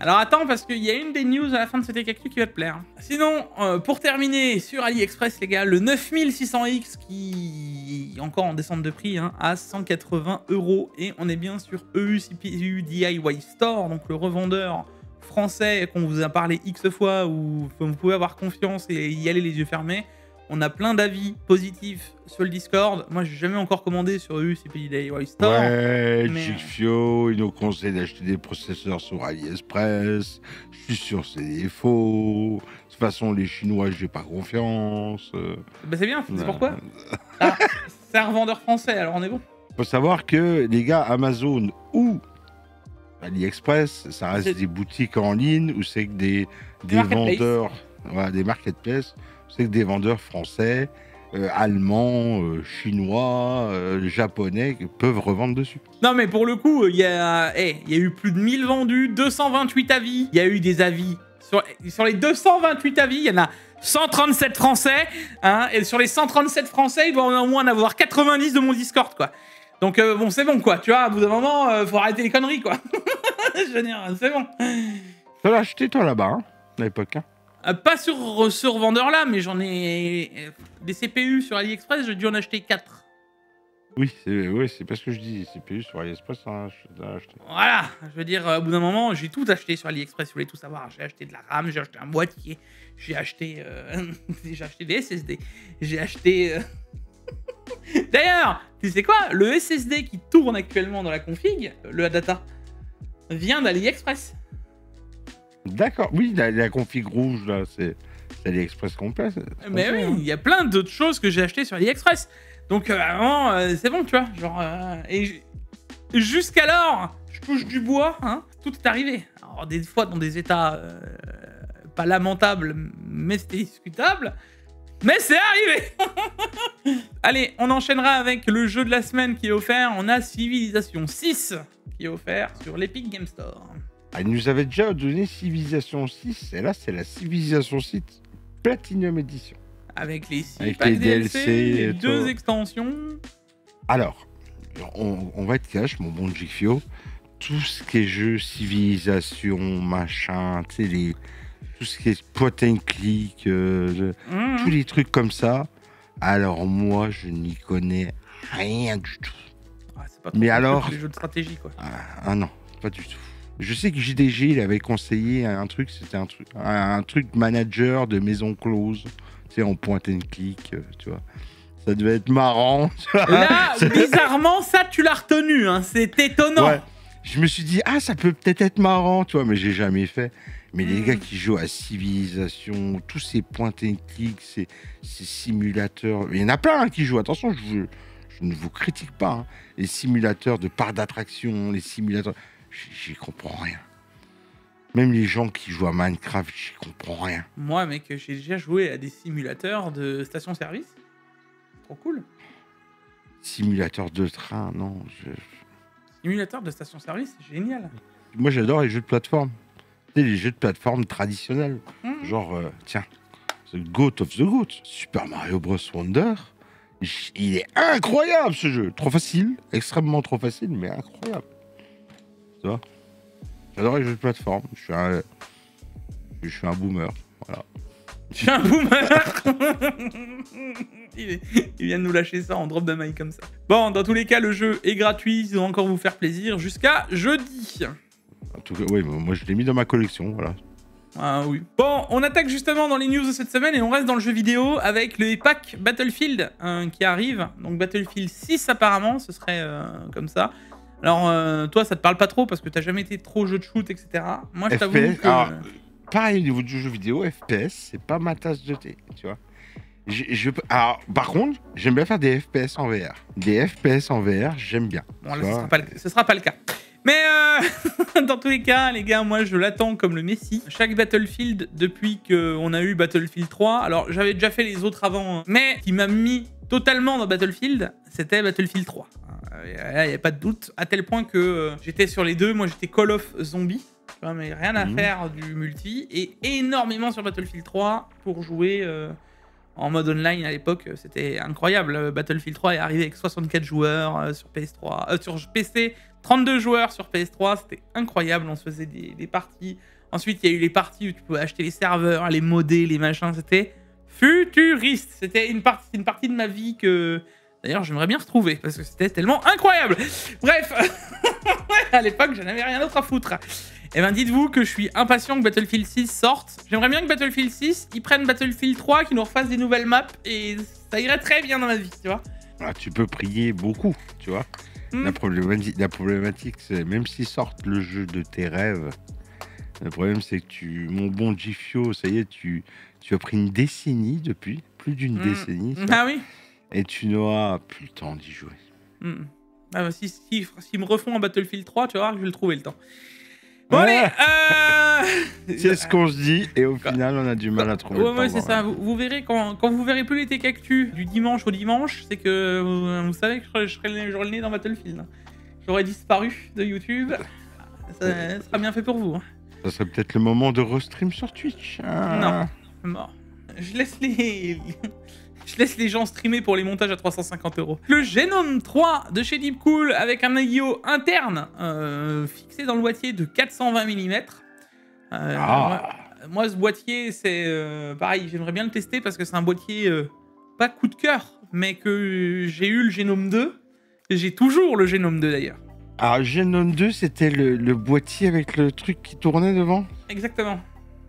Alors attends, parce qu'il y a une des news à la fin de cette actu qui va te plaire. Sinon, pour terminer, sur AliExpress, les gars, le 9600X qui est encore en descente de prix, hein, à 180 €. Et on est bien sur EU CPU DIY Store, donc le revendeur français qu'on vous a parlé X fois, où vous pouvez avoir confiance et y aller les yeux fermés. On a plein d'avis positifs sur le Discord. Moi, j'ai jamais encore commandé sur EU CPU DIY Store. Ouais, Gifio, il nous conseille d'acheter des processeurs sur AliExpress. Je suis sûr que c'est des faux. De toute façon, les Chinois, j'ai pas confiance. Bah c'est bien, c'est pourquoi. C'est un revendeur français, alors on est bon. Faut savoir que les gars, Amazon ou AliExpress, ça reste des boutiques en ligne où c'est que des vendeurs, voilà, des marketplaces. C'est que des vendeurs français, allemands, chinois, japonais peuvent revendre dessus. Non mais pour le coup, il y a eu plus de 1000 vendus, 228 avis. Il y a eu des avis. Sur les 228 avis, il y en a 137 français. Hein, et sur les 137 français, il doit au moins en avoir 90 de mon Discord, quoi. Donc bon, c'est bon, quoi. Tu vois, à bout d'un moment, faut arrêter les conneries, quoi. Je veux dire, c'est bon. Tu l'as acheté, toi, là-bas, hein, à l'époque, hein. Pas sur ce revendeur-là, mais j'en ai... Des CPU sur AliExpress, j'ai dû en acheter 4. Oui, c'est pas ce que je dis. C'est plus sur AliExpress, hein, je l'ai acheté. Voilà, je veux dire, au bout d'un moment, j'ai tout acheté sur AliExpress, vous voulez tout savoir. J'ai acheté de la RAM, j'ai acheté un boîtier, j'ai acheté, j'ai acheté des SSD, j'ai acheté... D'ailleurs, tu sais quoi? Le SSD qui tourne actuellement dans la config, le ADATA, vient d'AliExpress. D'accord, oui, la config rouge, là, c'est AliExpress complet. Mais oui, il y a plein d'autres choses que j'ai achetées sur AliExpress. Donc, vraiment, c'est bon, tu vois. Genre, jusqu'alors, je touche du bois, hein, tout est arrivé. Alors, des fois, dans des états pas lamentables, mais c'était discutable. Mais c'est arrivé. Allez, on enchaînera avec le jeu de la semaine qui est offert. On a Civilization 6 qui est offert sur l'Epic Game Store. Ah, il nous avait déjà donné Civilization 6, et là, c'est la Civilization 6 Platinum Edition. Avec les 6 Avec packs les DLC, DLC les et 2 tout. extensions. Alors, on va être cash, mon bon Gifio. Tout ce qui est jeu, civilisation, machin, tu sais, tout ce qui est point and click, tous les trucs comme ça. Alors, moi, je n'y connais rien du tout. Ah, c'est pas trop Mais alors... les jeux de stratégie, quoi. Ah non, pas du tout. Je sais que JDG, il avait conseillé un truc, c'était un truc manager de maison close, tu sais, en point and click, tu vois. Ça devait être marrant. Là, bizarrement, ça, tu l'as retenu, hein. C'est étonnant. Ouais. Je me suis dit, ah, ça peut peut-être être marrant, tu vois, mais j'ai jamais fait. Mais les gars qui jouent à Civilization, tous ces point and click, ces simulateurs, il y en a plein qui jouent, attention, je ne vous critique pas, hein. Les simulateurs de parcs d'attraction, les simulateurs... J'y comprends rien. Même les gens qui jouent à Minecraft, j'y comprends rien. Moi, mec, j'ai déjà joué à des simulateurs de station-service. Trop cool. Simulateur de train, non. Simulateur de station-service, c'est génial. Moi, j'adore les jeux de plateforme. Tu sais, les jeux de plateforme traditionnels. Genre, tiens, The Goat of the Goat, Super Mario Bros. Wonder. Il est incroyable, ce jeu. Trop facile, extrêmement trop facile, mais incroyable. Tu vois, j'adore les jeux de plateforme. Je suis un boomer. Voilà. Je suis un boomer. Il vient de nous lâcher ça en drop de mic comme ça. Bon, dans tous les cas, le jeu est gratuit. Ils vont encore vous faire plaisir jusqu'à jeudi. En tout cas, oui, moi je l'ai mis dans ma collection. Voilà. Ah oui. Bon, on attaque justement dans les news de cette semaine et on reste dans le jeu vidéo avec le pack Battlefield qui arrive. Donc Battlefield 6 apparemment, ce serait comme ça. Alors, toi, ça te parle pas trop parce que t'as jamais été trop jeu de shoot, etc. Moi, je t'avoue que... Alors, pareil au niveau du jeu vidéo, FPS, c'est pas ma tasse de thé, tu vois. Alors, par contre, j'aime bien faire des FPS en VR. Des FPS en VR, j'aime bien. Bon, là, ce sera pas le cas. Mais dans tous les cas, les gars, moi, je l'attends comme le Messi. Chaque Battlefield, depuis qu'on a eu Battlefield 3, alors j'avais déjà fait les autres avant, hein, mais qui m'a mis totalement dans Battlefield, c'était Battlefield 3. Il n'y a pas de doute, à tel point que j'étais sur les deux. Moi, j'étais Call of Zombie, tu vois, mais rien à faire du multi, et énormément sur Battlefield 3 pour jouer en mode online à l'époque. C'était incroyable. Battlefield 3 est arrivé avec 64 joueurs sur PS3, sur PC, 32 joueurs sur PS3. C'était incroyable. On se faisait des parties. Ensuite, il y a eu les parties où tu pouvais acheter les serveurs, les modder, les machins. C'était futuriste. C'était une partie de ma vie que... D'ailleurs, j'aimerais bien retrouver parce que c'était tellement incroyable. Bref, à l'époque, je n'avais rien d'autre à foutre. Et ben, dites-vous que je suis impatient que Battlefield 6 sorte. J'aimerais bien que Battlefield 6, ils prennent Battlefield 3, qu'ils nous refassent des nouvelles maps et ça irait très bien dans ma vie, tu vois. Ah, tu peux prier beaucoup, tu vois. La problématique, c'est même s'ils sortent le jeu de tes rêves, le problème, c'est que mon bon Gifio, ça y est, tu as pris une décennie depuis, plus d'une décennie. Ça. Ah oui. Et tu n'auras plus le temps d'y jouer. Ah bah, s'ils me refont un Battlefield 3, tu vas voir que je vais le trouver le temps. Bon, allez, c'est ce qu'on se dit, et au final, on a du mal à trouver le temps. Ouais, c'est ça. Vous verrez, quand vous verrez plus les TKactu du dimanche au dimanche, c'est que vous savez que j'aurai le nez dans Battlefield. J'aurais disparu de YouTube. Ça sera bien fait pour vous. Hein. Ça serait peut-être le moment de restream sur Twitch. Non, mort. Je laisse les gens streamer pour les montages à 350 €. Le Genome 3 de chez Deepcool avec un IO interne fixé dans le boîtier de 420 mm. Moi, ce boîtier, c'est pareil, j'aimerais bien le tester parce que c'est un boîtier pas coup de cœur, mais que j'ai eu le Genome 2 J'ai toujours le Genome 2 d'ailleurs. Alors, Genome 2, c'était le boîtier avec le truc qui tournait devant? Exactement.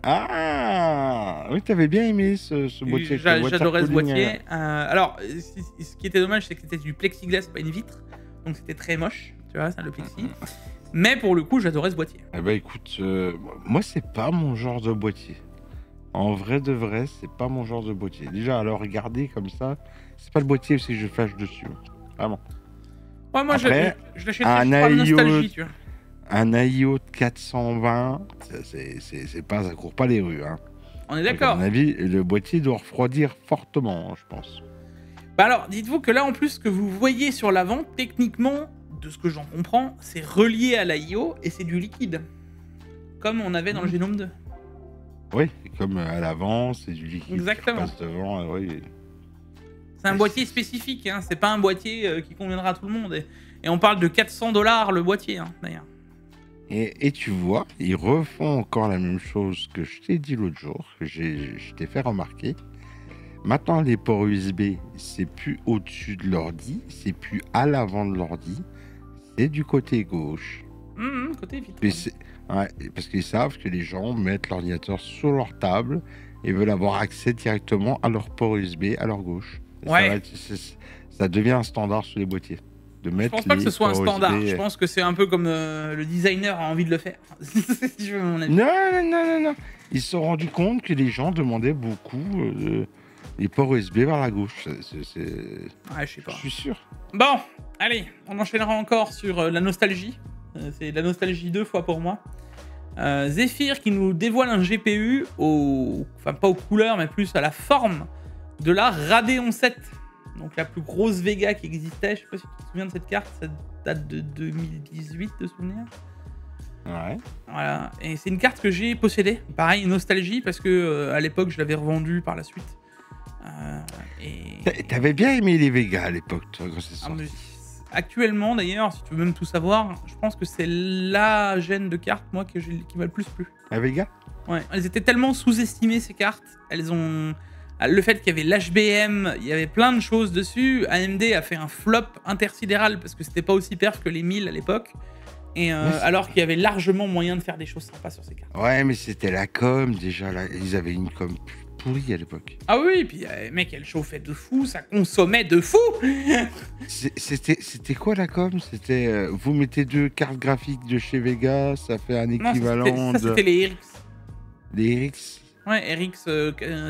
Ah oui, t'avais bien aimé ce boîtier. J'adorais ce boîtier. Alors, ce qui était dommage, c'est que c'était du plexiglas, pas une vitre. Donc c'était très moche, tu vois, ça, le plexi. Mais pour le coup, j'adorais ce boîtier. Eh ben écoute, moi, c'est pas mon genre de boîtier. En vrai de vrai, c'est pas mon genre de boîtier. Déjà, à le regarder comme ça, c'est pas le boîtier aussi que je flash dessus. Vraiment. Ouais, moi, Après, je l'achèterais par nostalgie, tu vois. Un AIO de 420, ça court pas les rues. Hein. On est d'accord. À mon avis, le boîtier doit refroidir fortement, je pense. Bah alors, dites-vous que là, en plus, ce que vous voyez sur l'avant, techniquement, de ce que j'en comprends, c'est relié à l'AIO et c'est du liquide. Comme on avait dans le Genome 2. Oui, comme à l'avant, c'est du liquide. Exactement. Qui passe devant, oui. C'est un boîtier spécifique, hein. C'est pas un boîtier qui conviendra à tout le monde. Et on parle de 400 $ le boîtier, hein, d'ailleurs. Et tu vois, ils refont encore la même chose que je t'ai dit l'autre jour, que je t'ai fait remarquer. Maintenant, les ports USB, c'est plus au-dessus de l'ordi, c'est plus à l'avant de l'ordi, c'est du côté gauche. Côté vitre. Ouais, parce qu'ils savent que les gens mettent l'ordinateur sur leur table et veulent avoir accès directement à leur port USB à leur gauche. Ouais. Ça devient un standard sur les boîtiers. Je pense pas que ce soit un standard. USB. Je pense que c'est un peu comme le designer a envie de le faire. Si je veux mon avis. Non. Ils se sont rendus compte que les gens demandaient beaucoup les ports USB vers la gauche. Ouais, je sais pas. Je suis sûr. Bon, allez, on enchaînera encore sur la nostalgie. C'est la nostalgie 2 fois pour moi. Zephyr qui nous dévoile un GPU enfin pas aux couleurs, mais plus à la forme de la Radeon 7. Donc la plus grosse Vega qui existait. Je sais pas si tu te souviens de cette carte, ça date de 2018 de souvenir. Ouais. Voilà, et c'est une carte que j'ai possédée. Pareil, nostalgie, parce que à l'époque je l'avais revendue par la suite. T'avais bien aimé les Vega à l'époque, toi, quand c'est sorti. Actuellement, d'ailleurs, si tu veux même tout savoir, je pense que c'est la gêne de cartes, moi, qui m'a le plus plu. La Vega? Ouais, elles étaient tellement sous-estimées, ces cartes. Elles ont... Le fait qu'il y avait l'HBM, il y avait plein de choses dessus. AMD a fait un flop intersidéral parce que c'était pas aussi perf que les 1000 à l'époque. Et alors qu'il y avait largement moyen de faire des choses sympas sur ces cartes. Ouais, mais c'était la com, déjà. Là. Ils avaient une com pourrie à l'époque. Ah oui, et puis mec, elle chauffait de fou, ça consommait de fou. C'était quoi la com? C'était vous mettez 2 cartes graphiques de chez Vega, ça fait un équivalent c'était les RX. Les RX? Ouais, RX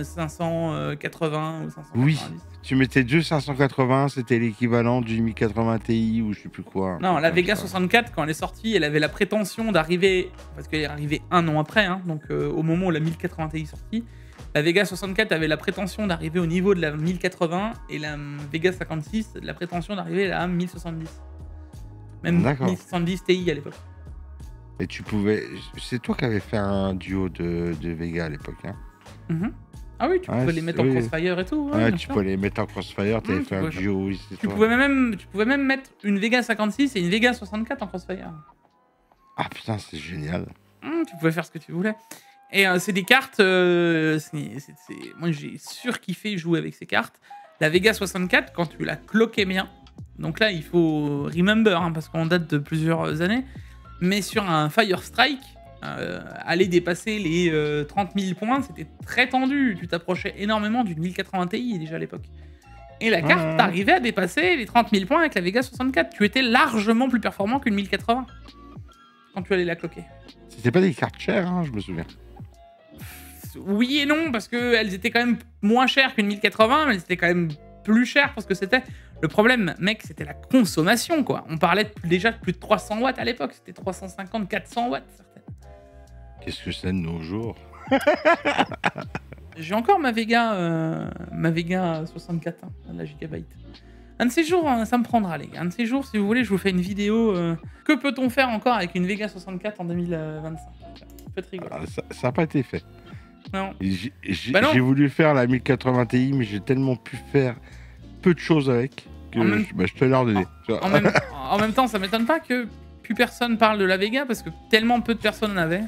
580 ou 590. Oui, tu mettais 2 580, c'était l'équivalent du 1080 Ti ou je sais plus quoi. Non, la Vega 64, quand elle est sortie, elle avait la prétention d'arriver, parce qu'elle est arrivée un an après, hein, donc au moment où la 1080 Ti est sortie, la Vega 64 avait la prétention d'arriver au niveau de la 1080 et la Vega 56 la prétention d'arriver à la 1070. Même 1070 Ti à l'époque. Et tu pouvais... C'est toi qui avais fait un duo de Vega à l'époque, hein. Ah oui, tu pouvais les mettre en crossfire et tout. Ouais, tu pouvais les mettre en crossfire, tu avais fait un duo. Tu pouvais même mettre une Vega 56 et une Vega 64 en crossfire. Ah putain, c'est génial. Tu pouvais faire ce que tu voulais. Et c'est des cartes... Moi, j'ai surkiffé jouer avec ces cartes. La Vega 64, quand tu la cloquais bien... Donc là, il faut remember, hein, parce qu'on date de plusieurs années... Mais sur un Fire Strike, aller dépasser les 30 000 points, c'était très tendu. Tu t'approchais énormément d'une 1080 Ti déjà à l'époque. Et la carte, t'arrivais à dépasser les 30 000 points avec la Vega 64. Tu étais largement plus performant qu'une 1080 quand tu allais la cloquer. C'était pas des cartes chères, hein, je me souviens. Oui et non, parce qu'elles étaient quand même moins chères qu'une 1080, mais elles étaient quand même plus chères parce que c'était... Le problème, mec, c'était la consommation, quoi. On parlait déjà de plus de 300 watts à l'époque. C'était 350, 400 watts, certaines. Qu'est-ce que c'est de nos jours? J'ai encore ma Vega 64, hein, la gigabyte. Un de ces jours, hein, ça me prendra, les gars. Un de ces jours, si vous voulez, je vous fais une vidéo. Que peut-on faire encore avec une Vega 64 en 2025? Faites rigoler. Ça n'a pas été fait. Non. J'ai voulu faire la 1080 Ti, mais j'ai tellement pu faire peu de choses avec que je te l'ai redonné. En même temps, ça m'étonne pas que plus personne parle de la Vega parce que tellement peu de personnes en avaient.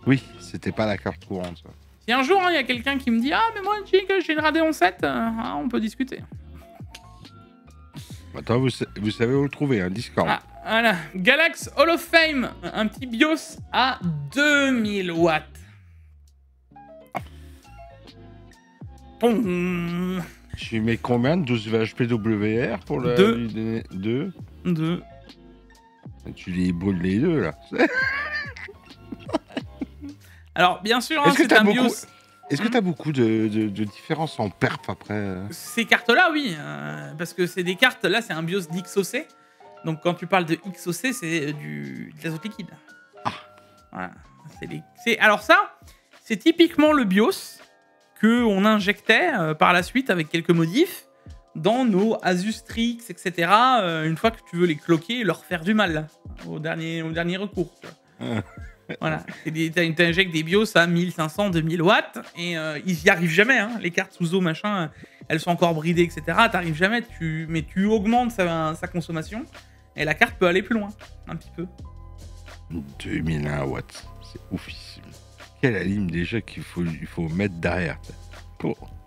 Oui, c'était pas la carte courante, ça. Si un jour il y a quelqu'un qui me dit « Ah, mais moi, j'ai une Radeon 7 », on peut discuter. Attends, vous savez où le trouver, un Discord. Ah, voilà. Galax Hall of Fame, un petit BIOS à 2000 watts. Boum. Tu mets combien de 12 VHPWR pour le... 2. 2. 2. Tu les brûles les deux, là. Alors, bien sûr, hein, c'est un BIOS... Est-ce que tu as beaucoup de différences en perf après Ces cartes-là, oui. Parce que c'est des cartes... Là, c'est un BIOS d'XOC. Donc, quand tu parles de XOC, c'est de l'azote liquide. Ah. Voilà. Alors ça, c'est typiquement le BIOS qu'on injectait par la suite avec quelques modifs dans nos Asus Strix, etc. Une fois que tu veux les cloquer et leur faire du mal au dernier recours. Voilà. T'injectes des BIOS à 1500, 2000 watts et ils y arrivent jamais. Hein. Les cartes sous eau, machin, elles sont encore bridées, etc. T'arrives jamais, mais tu augmentes sa consommation et la carte peut aller plus loin, un petit peu. 2001 watts, c'est oufissime. Quelle alim déjà qu'il faut mettre derrière.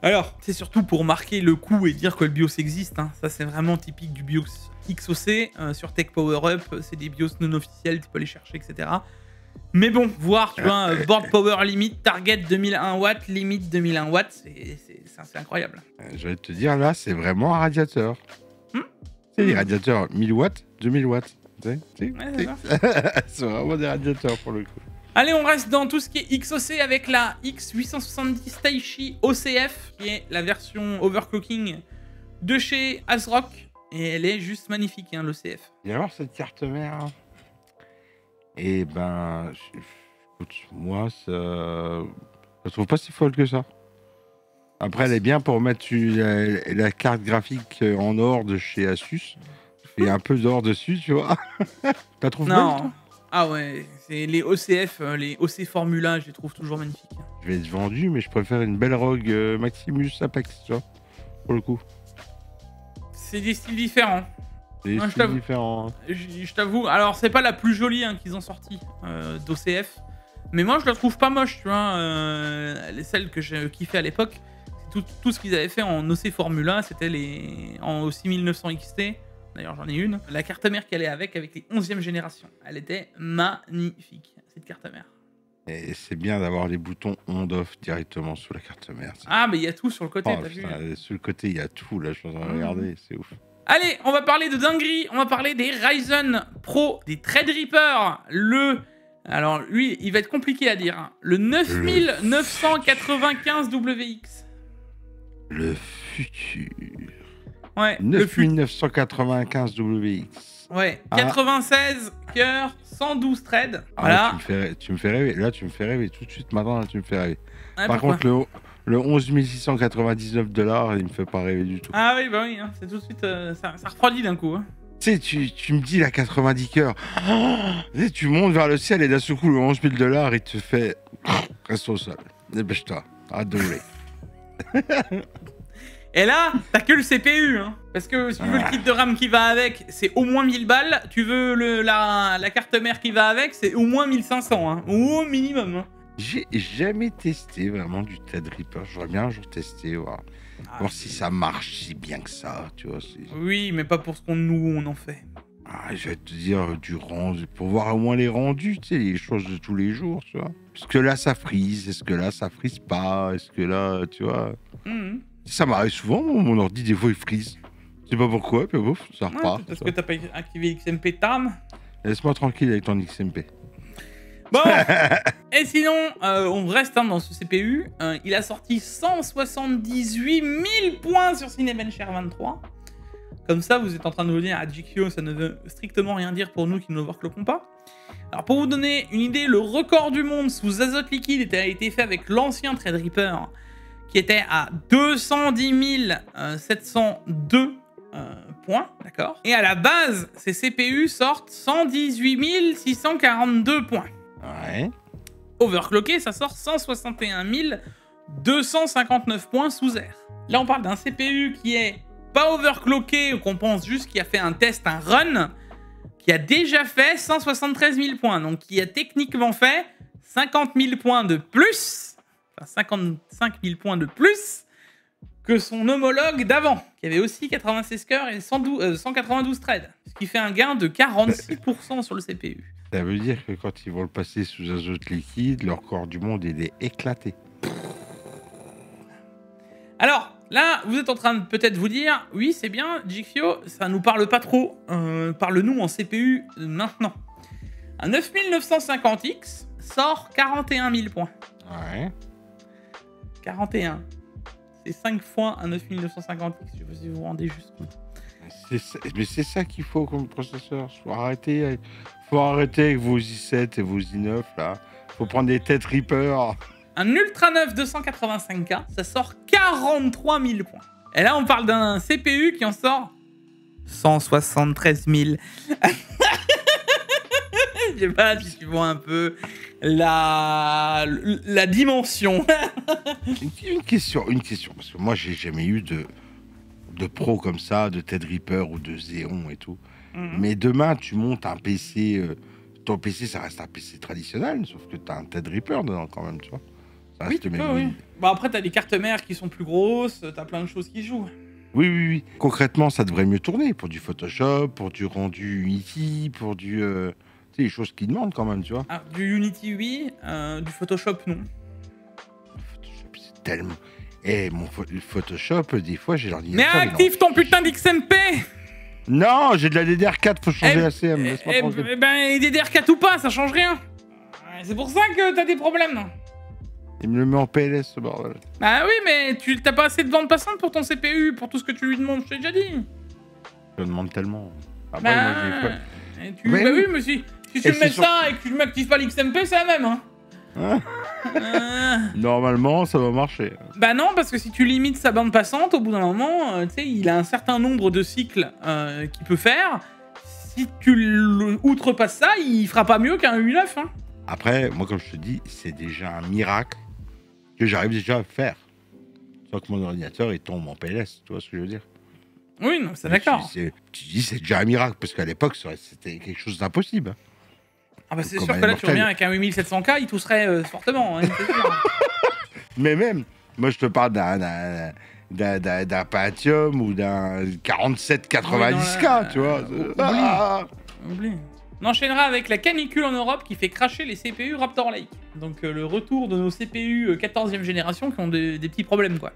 Alors, c'est surtout pour marquer le coup et dire que le BIOS existe. Hein. Ça, c'est vraiment typique du BIOS XOC. Sur Tech Power Up, c'est des BIOS non officiels, tu peux les chercher, etc. Mais bon, voir, tu vois, board power limit, target 2001 watts, limite 2001 watts, c'est incroyable. J'allais te dire, là, c'est vraiment un radiateur. C'est des radiateurs 1000 watts, 2000 watts. Ouais, c'est vraiment des radiateurs pour le coup. Allez, on reste dans tout ce qui est XOC avec la X870 Taichi OCF, qui est la version overclocking de chez ASRock. Et elle est juste magnifique, hein, l'OCF. Et alors, cette carte mère, eh ben, écoute, moi, je trouve pas si folle que ça. Après, elle est bien pour mettre la carte graphique en or de chez Asus. Et un peu d'or dessus, tu vois. T'as trouvé Non. Belle, ah ouais, c'est les OCF, les OC Formula, je les trouve toujours magnifiques. Je vais être vendu, mais je préfère une belle Rogue Maximus Apex, tu vois, pour le coup. C'est des styles différents. Des styles différents. Je t'avoue, alors c'est pas la plus jolie hein, qu'ils ont sorti d'OCF, mais moi je la trouve pas moche, tu vois. Celle que j'ai kiffé à l'époque, tout ce qu'ils avaient fait en OC Formula, c'était en 6900 XT. D'ailleurs, j'en ai une. La carte mère qu'elle est avec les 11e générations. Elle était magnifique, cette carte mère. Et c'est bien d'avoir les boutons on-off directement sous la carte mère. Ah, mais il y a tout sur le côté, t'as vu? Sur le côté, il y a tout, là, je suis en train de regarder, c'est ouf. Allez, on va parler de dinguerie. On va parler des Ryzen Pro, des Threadripper. Alors, lui, il va être compliqué à dire. Hein. Le 9995 WX. Le futur. Ouais, 9995 WX. Ouais, 96 cœurs, 112 threads. Voilà. Tu me fais rêver. Là, tu me fais rêver tout de suite. Maintenant, là, tu me fais rêver. Ouais, par contre, le 11 699 $, il me fait pas rêver du tout. Ah oui, bah oui, hein, c'est tout de suite. Ça refroidit d'un coup. Hein. Tu sais, tu me dis la 90 cœurs. Tu montes vers le ciel et d'un seul coup, le 11 000 $, il te fait. Reste au sol. Dépêche-toi. Arrête de rouler. Et là, t'as que le CPU, hein. Parce que si tu veux le kit de RAM qui va avec, c'est au moins 1000 balles. Tu veux la carte mère qui va avec, c'est au moins 1500, hein. Au minimum. Hein. J'ai jamais testé vraiment du Threadripper. J'aurais bien un jour testé, voir si ça marche si bien que ça, tu vois. Oui, mais pas pour ce qu'on en fait. Je vais te dire du rendu, pour voir au moins les rendus, tu sais, les choses de tous les jours, tu vois. Est-ce que là, ça frise? Est-ce que là, ça frise pas? Est-ce que là, tu vois... Ça m'arrive souvent, mon ordi, des fois, il frise. Je sais pas pourquoi, puis bouf, ça repart. Parce que t'as pas activé l'XMP de ta RAM. Laisse-moi tranquille avec ton XMP. Bon, et sinon, on reste dans ce CPU. Il a sorti 178 000 points sur Cinebenchmark 23. Comme ça, vous êtes en train de vous dire, à GQ, ça ne veut strictement rien dire pour nous qui ne overclockons pas. Alors, pour vous donner une idée, le record du monde sous azote liquide a été fait avec l'ancien Threadripper, qui était à 210 702 points, d'accord. Et à la base, ces CPU sortent 118 642 points. Ouais. Overclocké, ça sort 161 259 points sous air. Là, on parle d'un CPU qui est pas overclocké, qu'on pense juste qu'il a fait un test, un run, qui a déjà fait 173 000 points. Donc, qui a techniquement fait 50 000 points de plus, enfin 55 000 points de plus que son homologue d'avant, qui avait aussi 96 cœurs et 192 threads, ce qui fait un gain de 46% sur le CPU. Ça veut dire que quand ils vont le passer sous azote liquide, leur corps du monde, il est éclaté. Alors, là, vous êtes en train de peut-être vous dire, oui, c'est bien, Jikfio, ça nous parle pas trop, parle-nous en CPU maintenant. Un 9950X sort 41 000 points. Ouais. 41. C'est 5 fois un 9950X, je sais pas si vous vous rendez juste compte. Mais c'est ça qu'il faut comme processeur. Faut arrêter avec vos i7 et vos i9 là. Faut prendre des têtes Reaper. Un Ultra 9 285K, ça sort 43 000 points. Et là, on parle d'un CPU qui en sort 173 000. Je sais pas si tu vois un peu la dimension. Une question, parce que moi j'ai jamais eu de pro comme ça, de Ted Reaper ou de Xeon et tout. Mais demain tu montes un PC, ton PC ça reste un PC traditionnel, sauf que t'as un Ted Reaper dedans quand même, tu vois. Ça Oui, reste même oui. Bon, après t'as des cartes mères qui sont plus grosses, t'as plein de choses qui jouent. Oui. Concrètement, ça devrait mieux tourner pour du Photoshop, pour du rendu Unity, pour du... tu sais, les choses qui demandent quand même, tu vois. Ah, du Unity, oui. Du Photoshop, non. Photoshop, c'est tellement... mon Photoshop, des fois, j'ai Mais l'ordinateur... active ton putain d'XMP. Non, j'ai de la DDR4, faut changer la CM. Laisse-moi tranquille. Ben, DDR4 ou pas, ça change rien. C'est pour ça que t'as des problèmes. Il me le met en PLS, ce bordel. Bah oui, mais tu t'as pas assez de bande passante pour ton CPU, pour tout ce que tu lui demandes, je t'ai déjà dit. Je le demande tellement. Après, moi, j'ai pas... Bah oui, mais si tu me mets ça et que tu ne m'actives pas l'XMP, c'est la même, hein. Normalement, ça va marcher. Bah non, parce que si tu limites sa bande passante, au bout d'un moment, tu sais, il a un certain nombre de cycles qu'il peut faire. Si tu outrepasses ça, il fera pas mieux qu'un U9, hein. Après, moi, comme je te dis, c'est déjà un miracle que j'arrive déjà à faire. Sans que mon ordinateur, il tombe en PLS, tu vois ce que je veux dire? Oui, non, c'est d'accord. Tu dis, c'est déjà un miracle, parce qu'à l'époque, c'était quelque chose d'impossible. Ah bah c'est sûr que là, tu reviens avec un 8700K, il tousserait fortement, hein, c'est sûr. Mais même, moi, je te parle d'un Pentium ou d'un 4790K, tu vois. Oublie. On enchaînera avec la canicule en Europe qui fait cracher les CPU Raptor Lake. Donc le retour de nos CPU 14e génération qui ont des petits problèmes, quoi.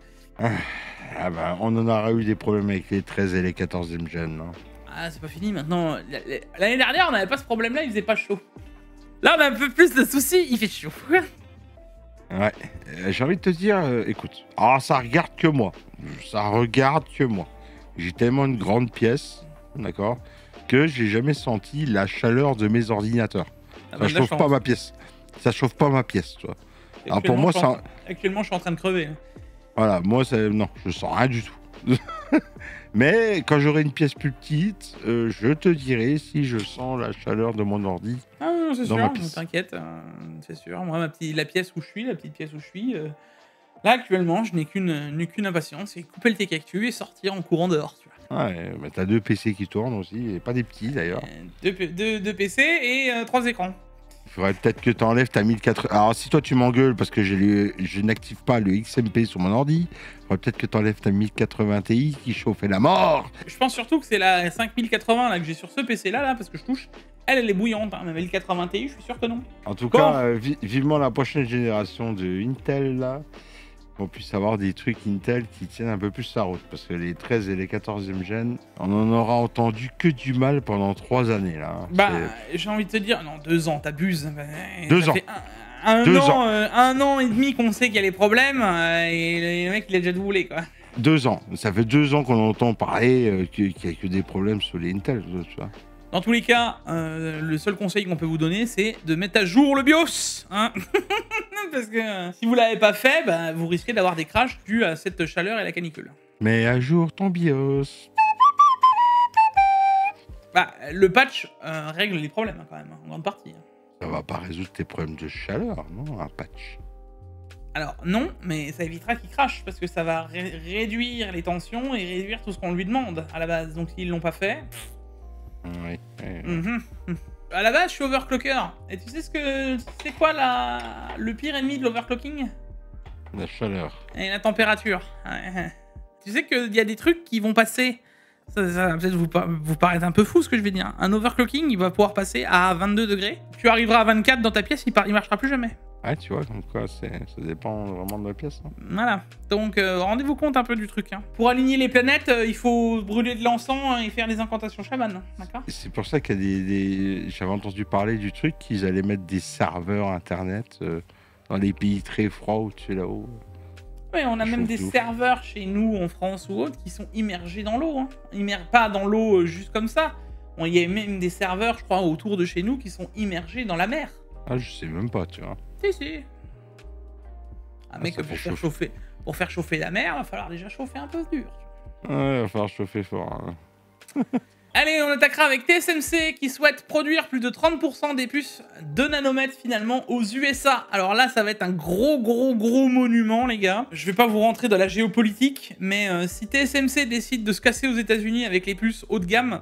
Ah bah, on en aura eu des problèmes avec les 13 et les 14e gènes, non? Ah, c'est pas fini maintenant. L'année dernière, on n'avait pas ce problème-là, il faisait pas chaud. Là, on a un peu plus de soucis, il fait chaud. Ouais, j'ai envie de te dire, écoute, ça regarde que moi. J'ai tellement une grande pièce, d'accord, que j'ai jamais senti la chaleur de mes ordinateurs. Ça chauffe pas ma pièce. Ça chauffe pas ma pièce, tu vois. Alors pour moi, ça... Actuellement, je suis en train de crever. Voilà, moi, non, je sens rien du tout. Mais quand j'aurai une pièce plus petite, je te dirai si je sens la chaleur de mon ordi. Ah non, c'est sûr, t'inquiète, c'est sûr. Moi, la pièce où je suis, la petite pièce où je suis, là, actuellement, je n'ai qu'une impatience, c'est couper le T-Cactus et sortir en courant dehors, tu vois. Ouais, mais t'as 2 PC qui tournent aussi, et pas des petits d'ailleurs. 2 PC et 3 écrans. Il faudrait peut-être que tu enlèves ta 1080. Alors, si toi tu m'engueules parce que je n'active pas le XMP sur mon ordi, il faudrait peut-être que tu enlèves ta 1080 Ti qui chauffait la mort. Je pense surtout que c'est la 5080 là, que j'ai sur ce PC là, parce que je touche. Elle est bouillante, hein. Mais 1080 Ti, je suis sûr que non. En tout cas, vivement la prochaine génération de Intel là, qu'on puisse avoir des trucs Intel qui tiennent un peu plus sa route. Parce que les 13 et les 14e gènes, on en aura entendu que du mal pendant 3 années là. Bah, j'ai envie de te dire, non, 2 ans, t'abuses. 2 ans. Un an et demi qu'on sait qu'il y a les problèmes, et le mec il a déjà doublé, quoi. 2 ans. Ça fait 2 ans qu'on entend parler qu'il n'y a que des problèmes sur les Intel, tu vois. Dans tous les cas, le seul conseil qu'on peut vous donner, c'est de mettre à jour le BIOS, hein. Parce que si vous l'avez pas fait, bah, vous risquez d'avoir des crashs dus à cette chaleur et la canicule. Mets à jour ton BIOS. Bah, le patch règle les problèmes, hein, quand même, en grande partie. Ça va pas résoudre tes problèmes de chaleur, non, un patch? Alors non, mais ça évitera qu'il crache, parce que ça va réduire les tensions et réduire tout ce qu'on lui demande à la base. Donc s'ils l'ont pas fait... Oui. À la base, je suis overclocker. Et tu sais c'est quoi le pire ennemi de l'overclocking? La chaleur. Et la température. Ouais. Tu sais qu'il y a des trucs qui vont passer. Ça va peut-être vous paraître un peu fou ce que je vais dire. Un overclocking, il va pouvoir passer à 22 degrés. Tu arriveras à 24 dans ta pièce, il marchera plus jamais. Ouais, tu vois, donc quoi, ça dépend vraiment de la pièce. Hein. Voilà. Donc, rendez-vous compte un peu du truc. Hein. Pour aligner les planètes, il faut brûler de l'encens et faire des incantations chamanes. D'accord ? C'est pour ça qu'il y a j'avais entendu parler du truc qu'ils allaient mettre des serveurs internet dans les pays très froids au-dessus là-haut. Oui, on a même des serveurs chez nous en France ou autres qui sont immergés dans l'eau. Hein. Pas dans l'eau juste comme ça. Il y a même des serveurs, je crois, autour de chez nous qui sont immergés dans la mer. Ah, je sais même pas, tu vois. Si. Ah, mec, pour faire chauffer la mer, il va falloir déjà chauffer un peu dur. Ouais, il va falloir chauffer fort. Hein. Allez, on attaquera avec TSMC qui souhaite produire plus de 30% des puces de nanomètres finalement aux USA. Alors là, ça va être un gros monument, les gars. Je vais pas vous rentrer dans la géopolitique, mais si TSMC décide de se casser aux États-Unis avec les puces haut de gamme,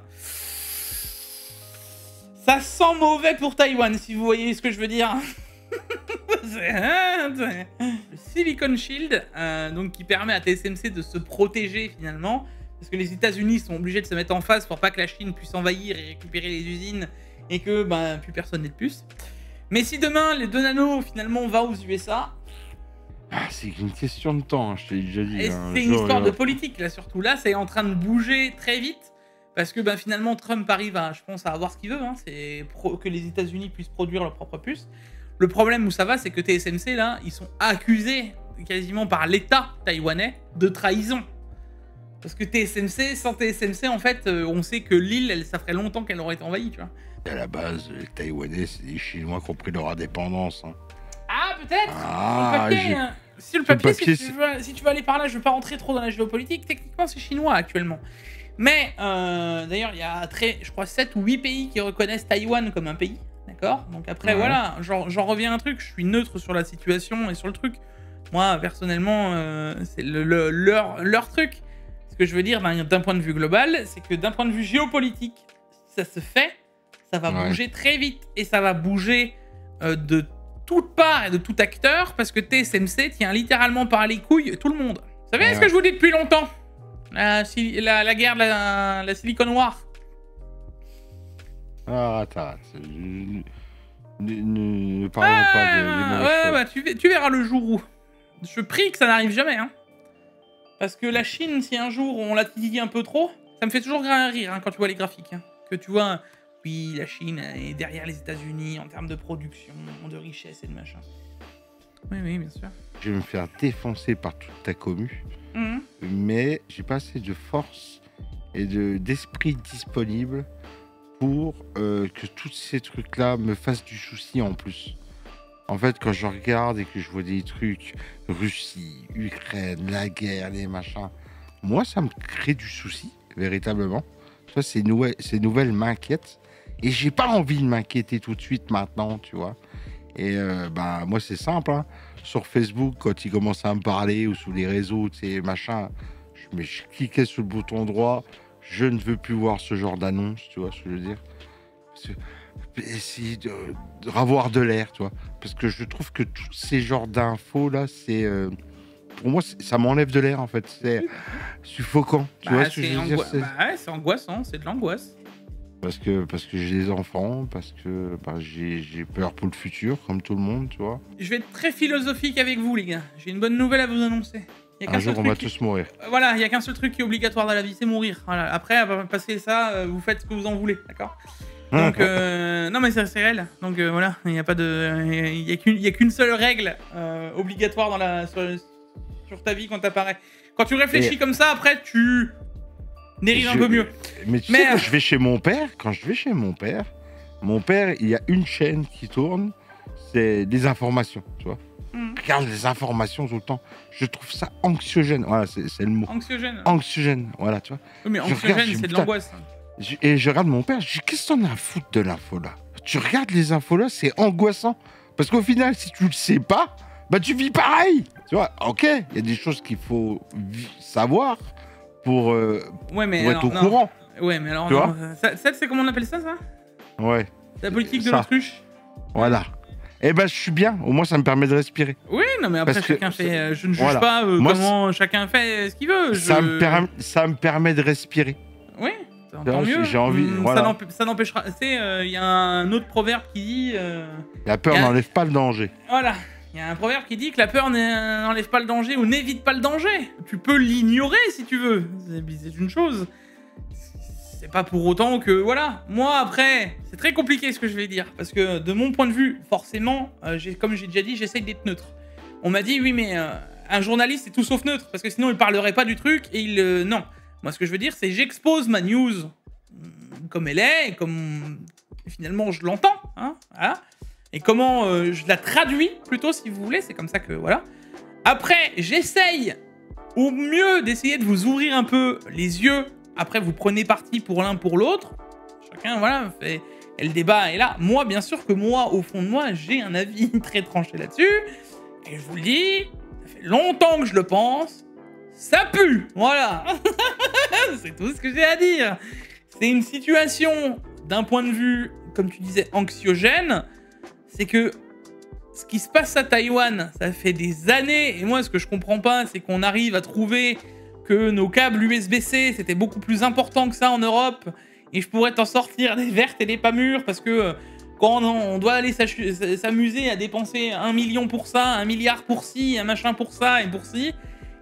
ça sent mauvais pour Taïwan, si vous voyez ce que je veux dire. Le Silicon Shield, donc qui permet à TSMC de se protéger finalement. Parce que les États-Unis sont obligés de se mettre en face pour pas que la Chine puisse envahir et récupérer les usines et que plus personne n'ait de puce. Mais si demain les 2 nanos finalement va aux USA, c'est une question de temps, je t'ai déjà dit. C'est une histoire de politique là surtout. Là, c'est en train de bouger très vite parce que finalement Trump arrive à, je pense, à avoir ce qu'il veut. Hein, c'est que les États-Unis puissent produire leurs propres puces. Le problème où ça va, c'est que TSMC là, ils sont accusés quasiment par l'État taïwanais de trahison. Parce que TSMC, sans TSMC, en fait, on sait que l'île, ça ferait longtemps qu'elle aurait été envahie, tu vois. À la base, les Taïwanais, c'est les Chinois qui ont pris leur indépendance. Hein. Ah, peut-être sur le papier, si tu veux aller par là, je ne veux pas rentrer trop dans la géopolitique, techniquement, c'est chinois actuellement. Mais, d'ailleurs, il y a je crois, 7 ou 8 pays qui reconnaissent Taïwan comme un pays, d'accord? Donc après, voilà, j'en reviens à un truc, je suis neutre sur la situation et sur le truc. Moi, personnellement, c'est leur truc. Ce que je veux dire d'un point de vue global, c'est que d'un point de vue géopolitique, si ça se fait, ça va bouger très vite. Et ça va bouger de toutes parts et de tout acteur, parce que TSMC tient littéralement par les couilles tout le monde. Vous savez ce que je vous dis depuis longtemps? La guerre de la Silicon War. Ah, attends. Ne parlons pas de tu verras le jour où. Je prie que ça n'arrive jamais, hein. Parce que la Chine, si un jour on la titille un peu trop, ça me fait toujours rire quand tu vois les graphiques. Hein. Que tu vois, oui, la Chine est derrière les États-Unis en termes de production, de richesse et de machin. Oui, bien sûr. Je vais me faire défoncer par toute ta commu, mais j'ai pas assez de force et d'esprit disponible pour que tous ces trucs-là me fassent du souci en plus. En fait, quand je regarde et que je vois des trucs, Russie, Ukraine, la guerre, les machins, moi, ça me crée du souci, véritablement. Tu vois, ces nouvelles m'inquiètent. Et j'ai pas envie de m'inquiéter tout de suite maintenant, tu vois. Et moi, c'est simple. Hein. Sur Facebook, quand ils commencent à me parler, ou sous les réseaux, tu sais, machin, je cliquais sur le bouton droit. Je ne veux plus voir ce genre d'annonce, tu vois ce que je veux dire. Essayer de ravoir de l'air, tu vois. Parce que je trouve que tous ces genres d'infos là, c'est pour moi, ça m'enlève de l'air en fait. C'est suffocant. Tu vois ce que je veux dire, c'est angoissant, c'est de l'angoisse. Parce que j'ai des enfants, parce que j'ai peur pour le futur, comme tout le monde, tu vois. Je vais être très philosophique avec vous, les gars. J'ai une bonne nouvelle à vous annoncer. Un jour, on va tous mourir. Voilà, il n'y a qu'un seul truc qui est obligatoire dans la vie, c'est mourir. Voilà. Après, à passer ça, vous faites ce que vous en voulez, d'accord? Donc, non mais c'est réel. Donc voilà, il n'y a pas de, il y a qu'une seule règle obligatoire sur ta vie quand t'apparais. Quand tu réfléchis comme ça, après tu dérives un peu mieux. Mais tu sais, quand je vais chez mon père, mon père, il y a une chaîne qui tourne, c'est des informations, tu vois. Regarde les informations tout le temps. Je trouve ça anxiogène. Voilà, c'est le mot. Anxiogène, voilà, tu vois. Oui, mais anxiogène, c'est de l'angoisse. Et je regarde mon père, je dis, qu'est-ce que t'en as à foutre de l'info là? Tu regardes les infos là, c'est angoissant. Parce qu'au final, si tu le sais pas, tu vis pareil. Tu vois, ok, il y a des choses qu'il faut savoir pour être au courant. Ouais, mais alors, ça c'est comment on appelle ça? Ouais. La politique de l'autruche. Voilà. eh ben, je suis bien. Au moins, ça me permet de respirer. Oui, non, mais après, Parce que chacun fait. Je ne juge voilà. pas Moi, comment chacun fait ce qu'il veut. Ça me permet de respirer. Oui, tant mieux. J'ai envie. Voilà. Ça n'empêchera. Tu sais, il y a un autre proverbe qui dit. La peur n'enlève pas le danger. Voilà. Il y a un proverbe qui dit que la peur n'enlève pas le danger ou n'évite pas le danger. Tu peux l'ignorer si tu veux. C'est une chose. C'est pas pour autant que... Voilà. Moi, après, c'est très compliqué ce que je vais dire. Parce que de mon point de vue, forcément, comme j'ai déjà dit, j'essaye d'être neutre. On m'a dit, oui, mais un journaliste, c'est tout sauf neutre. Parce que sinon, il parlerait pas du truc et il... non. Moi, ce que je veux dire, c'est j'expose ma news comme elle est et comme finalement je l'entends. Hein, voilà. Et comment je la traduis, plutôt, si vous voulez. C'est comme ça que, voilà. Après, j'essaye au mieux d'essayer de vous ouvrir un peu les yeux. Après, vous prenez parti pour l'un pour l'autre. Chacun, voilà, fait... Et le débat est là. Moi, bien sûr que moi, au fond de moi, j'ai un avis très tranché là-dessus. Et je vous le dis, ça fait longtemps que je le pense. Ça pue, voilà. C'est tout ce que j'ai à dire. C'est une situation, d'un point de vue, comme tu disais, anxiogène. C'est que ce qui se passe à Taïwan, ça fait des années, et moi ce que je comprends pas, c'est qu'on arrive à trouver que nos câbles USB-C, c'était beaucoup plus important que ça en Europe, et je pourrais t'en sortir des vertes et des pas mûres, parce que quand on doit aller s'amuser à dépenser 1 million pour ça, 1 milliard pour ci, un machin pour ça et pour ci,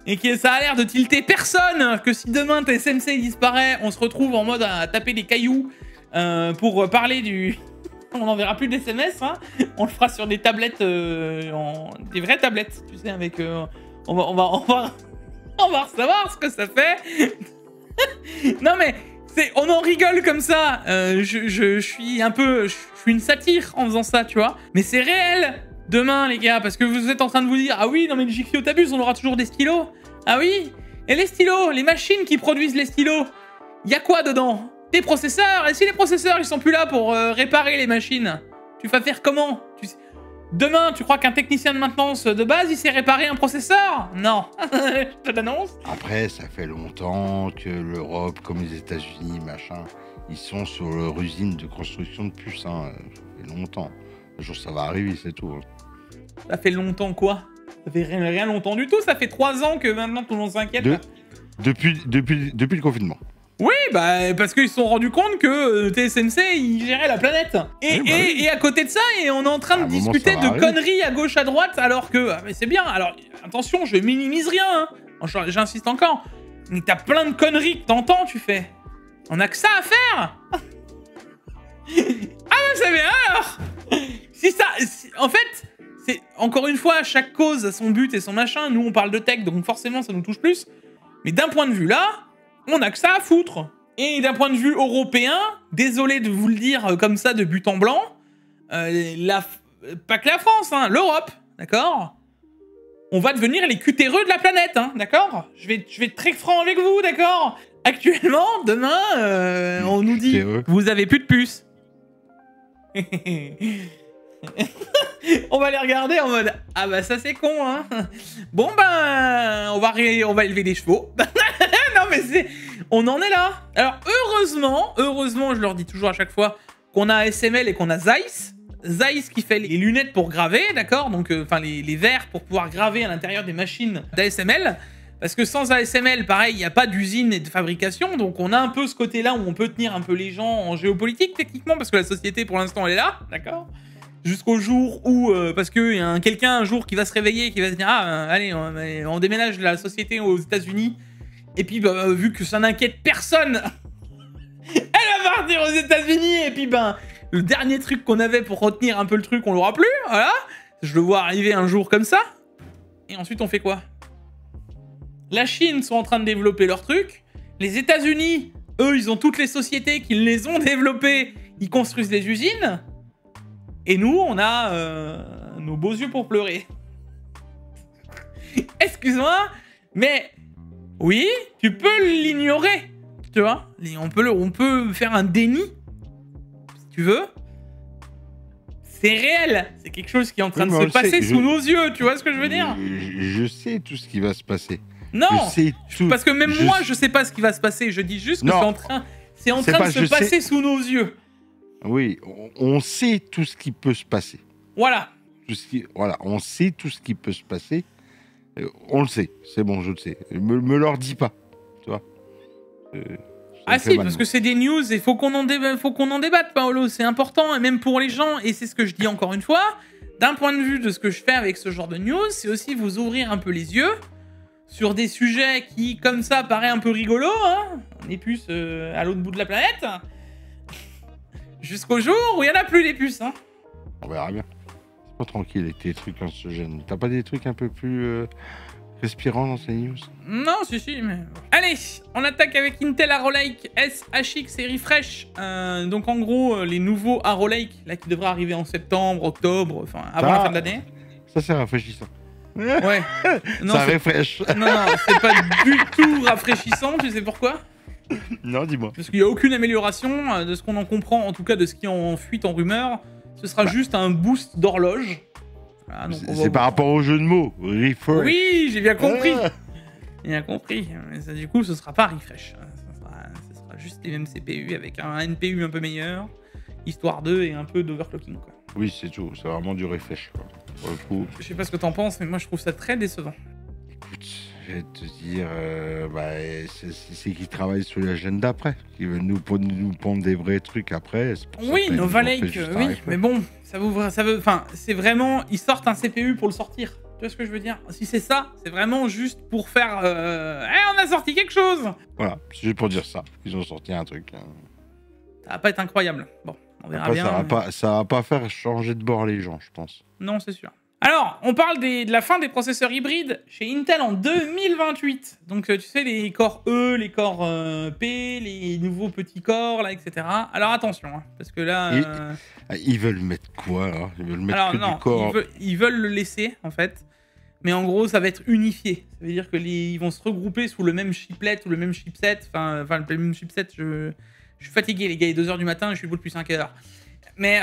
et que ça a l'air de tilter personne, que si demain TSMC disparaît, on se retrouve en mode à taper des cailloux pour parler du... On n'enverra plus d'SMS, hein. On le fera sur des tablettes, des vraies tablettes, tu sais, avec... on va savoir ce que ça fait. Non mais, on en rigole comme ça. Je suis un peu... Je suis une satire en faisant ça, tu vois. Mais c'est réel, demain, les gars, parce que vous êtes en train de vous dire, ah oui, non mais le JXO t'abuses, on aura toujours des stylos. Ah oui. Et les stylos, les machines qui produisent les stylos, il y a quoi dedans ? Des processeurs. Et si les processeurs, ils sont plus là pour réparer les machines, tu vas faire comment ? Demain, tu crois qu'un technicien de maintenance de base, il sait réparer un processeur ? Non. Je te l'annonce. Après, ça fait longtemps que l'Europe, comme les États-Unis, machin, ils sont sur leur usine de construction de puces. Hein. Ça fait longtemps. Un jour, ça va arriver, c'est tout. Hein. Ça fait longtemps quoi ? Ça fait rien longtemps du tout. Ça fait 3 ans que maintenant tout le monde s'inquiète. Depuis le confinement. Oui, bah parce qu'ils se sont rendus compte que TSMC, il gérait la planète. Et à côté de ça, on est en train de discuter de conneries à gauche, à droite, alors que... mais c'est bien, alors attention, je minimise rien, hein. J'insiste encore. Mais t'as plein de conneries que t'entends, tu fais. On a que ça à faire. Ah bah ça bien alors. En fait, c'est encore une fois, chaque cause a son but et son machin. Nous, on parle de tech, donc forcément, ça nous touche plus. Mais d'un point de vue là... On a que ça à foutre. Et d'un point de vue européen, désolé de vous le dire comme ça de but en blanc, pas que la France, hein, l'Europe, d'accord ? On va devenir les cutéreux de la planète, hein, d'accord ? Je vais être très franc avec vous, d'accord ? Actuellement, demain, on nous dit, vous avez plus de puces. On va les regarder en mode, ah bah ça c'est con, hein. Bon ben, on va élever des chevaux. Non mais on en est là. Alors heureusement, je leur dis toujours à chaque fois qu'on a ASML et qu'on a Zeiss. Zeiss qui fait les lunettes pour graver, d'accord ? Donc, enfin les verres pour pouvoir graver à l'intérieur des machines d'ASML. Parce que sans ASML, pareil, il n'y a pas d'usine et de fabrication. Donc on a un peu ce côté-là où on peut tenir un peu les gens en géopolitique techniquement, parce que la société pour l'instant elle est là, d'accord ? Jusqu'au jour où, parce qu'il y a quelqu'un un jour qui va se réveiller et qui va se dire « Ah, allez, on déménage la société aux États-Unis. » Et puis, bah, vu que ça n'inquiète personne, elle va partir aux États-Unis. Et puis, ben, le dernier truc qu'on avait pour retenir un peu le truc, on l'aura plus. Voilà. Je le vois arriver un jour comme ça. Et ensuite, on fait quoi ? La Chine sont en train de développer leur truc. Les États-Unis, eux, ils ont toutes les sociétés qui les ont développées. Ils construisent des usines. Et nous, on a nos beaux yeux pour pleurer. Excuse-moi, mais oui, tu peux l'ignorer, tu vois. On peut faire un déni, si tu veux. C'est réel, c'est quelque chose qui est en train de se passer sous nos yeux, tu vois ce que je veux dire ? Je sais tout ce qui va se passer. Non, parce que même moi, je sais pas ce qui va se passer. Je dis juste que c'est en train de se passer sous nos yeux. Oui, on sait tout ce qui peut se passer. Voilà. Voilà, on sait tout ce qui peut se passer. On le sait, c'est bon, je le sais. Me leur dis pas, tu vois. Ah si, parce que c'est des news et faut qu'on en débatte, Paolo, c'est important, et même pour les gens, et c'est ce que je dis encore une fois, d'un point de vue de ce que je fais avec ce genre de news, c'est aussi vous ouvrir un peu les yeux sur des sujets qui, comme ça, paraît un peu rigolo, hein. On est plus à l'autre bout de la planète, jusqu'au jour où il n'y en a plus les puces, hein. On verra bien. C'est pas tranquille avec tes trucs anxiogènes. T'as pas des trucs un peu plus respirants dans ces news? Non, si, mais... Allez, on attaque avec Intel Arrow Lake S, HX et Refresh. Donc en gros, les nouveaux Arrow Lake, là, qui devraient arriver en septembre, octobre, enfin, avant la fin de l'année. Ça, c'est rafraîchissant. Ouais. Non, ça refresh. Non, c'est pas du tout rafraîchissant, tu sais pourquoi? Non, dis-moi. Parce qu'il n'y a aucune amélioration, de ce qu'on en comprend, en tout cas de ce qui est en fuite en rumeur. Ce sera juste un boost d'horloge. Voilà, c'est par rapport au jeu de mots, refresh. Oui, j'ai bien compris. J'ai bien compris. Mais ça, du coup, ce sera pas refresh. Ce sera juste les mêmes CPU avec un NPU un peu meilleur, histoire 2 et un peu d'overclocking, quoi. Oui, c'est tout. C'est vraiment du refresh, quoi. Pour le coup. Je sais pas ce que t'en penses, mais moi je trouve ça très décevant. Écoute, je vais te dire, c'est qu'ils travaillent sur l'agenda d'après. Ils veulent nous pondre des vrais trucs après. Oui, Nova Lake, oui, mais bon, enfin, c'est vraiment, ils sortent un CPU pour le sortir. Tu vois ce que je veux dire? Si c'est ça, c'est vraiment juste pour faire, on a sorti quelque chose. Voilà, c'est juste pour dire ça. Ils ont sorti un truc. Ça va pas être incroyable. Bon, on verra après, bien. Ça va pas faire changer de bord les gens, je pense. Non, c'est sûr. Alors, on parle de la fin des processeurs hybrides chez Intel en 2028. Donc, tu sais, les corps E, les corps P, les nouveaux petits corps, là, etc. Alors, attention, hein, parce que là... Ils veulent mettre quoi, là? Ils veulent mettre du corps... Ils veulent le laisser, en fait. Mais en gros, ça va être unifié. Ça veut dire que ils vont se regrouper sous le même chiplet ou le même chipset. Enfin, le même chipset, je suis fatigué, les gars. Il est 2h du matin, je suis debout depuis 5 heures. Mais...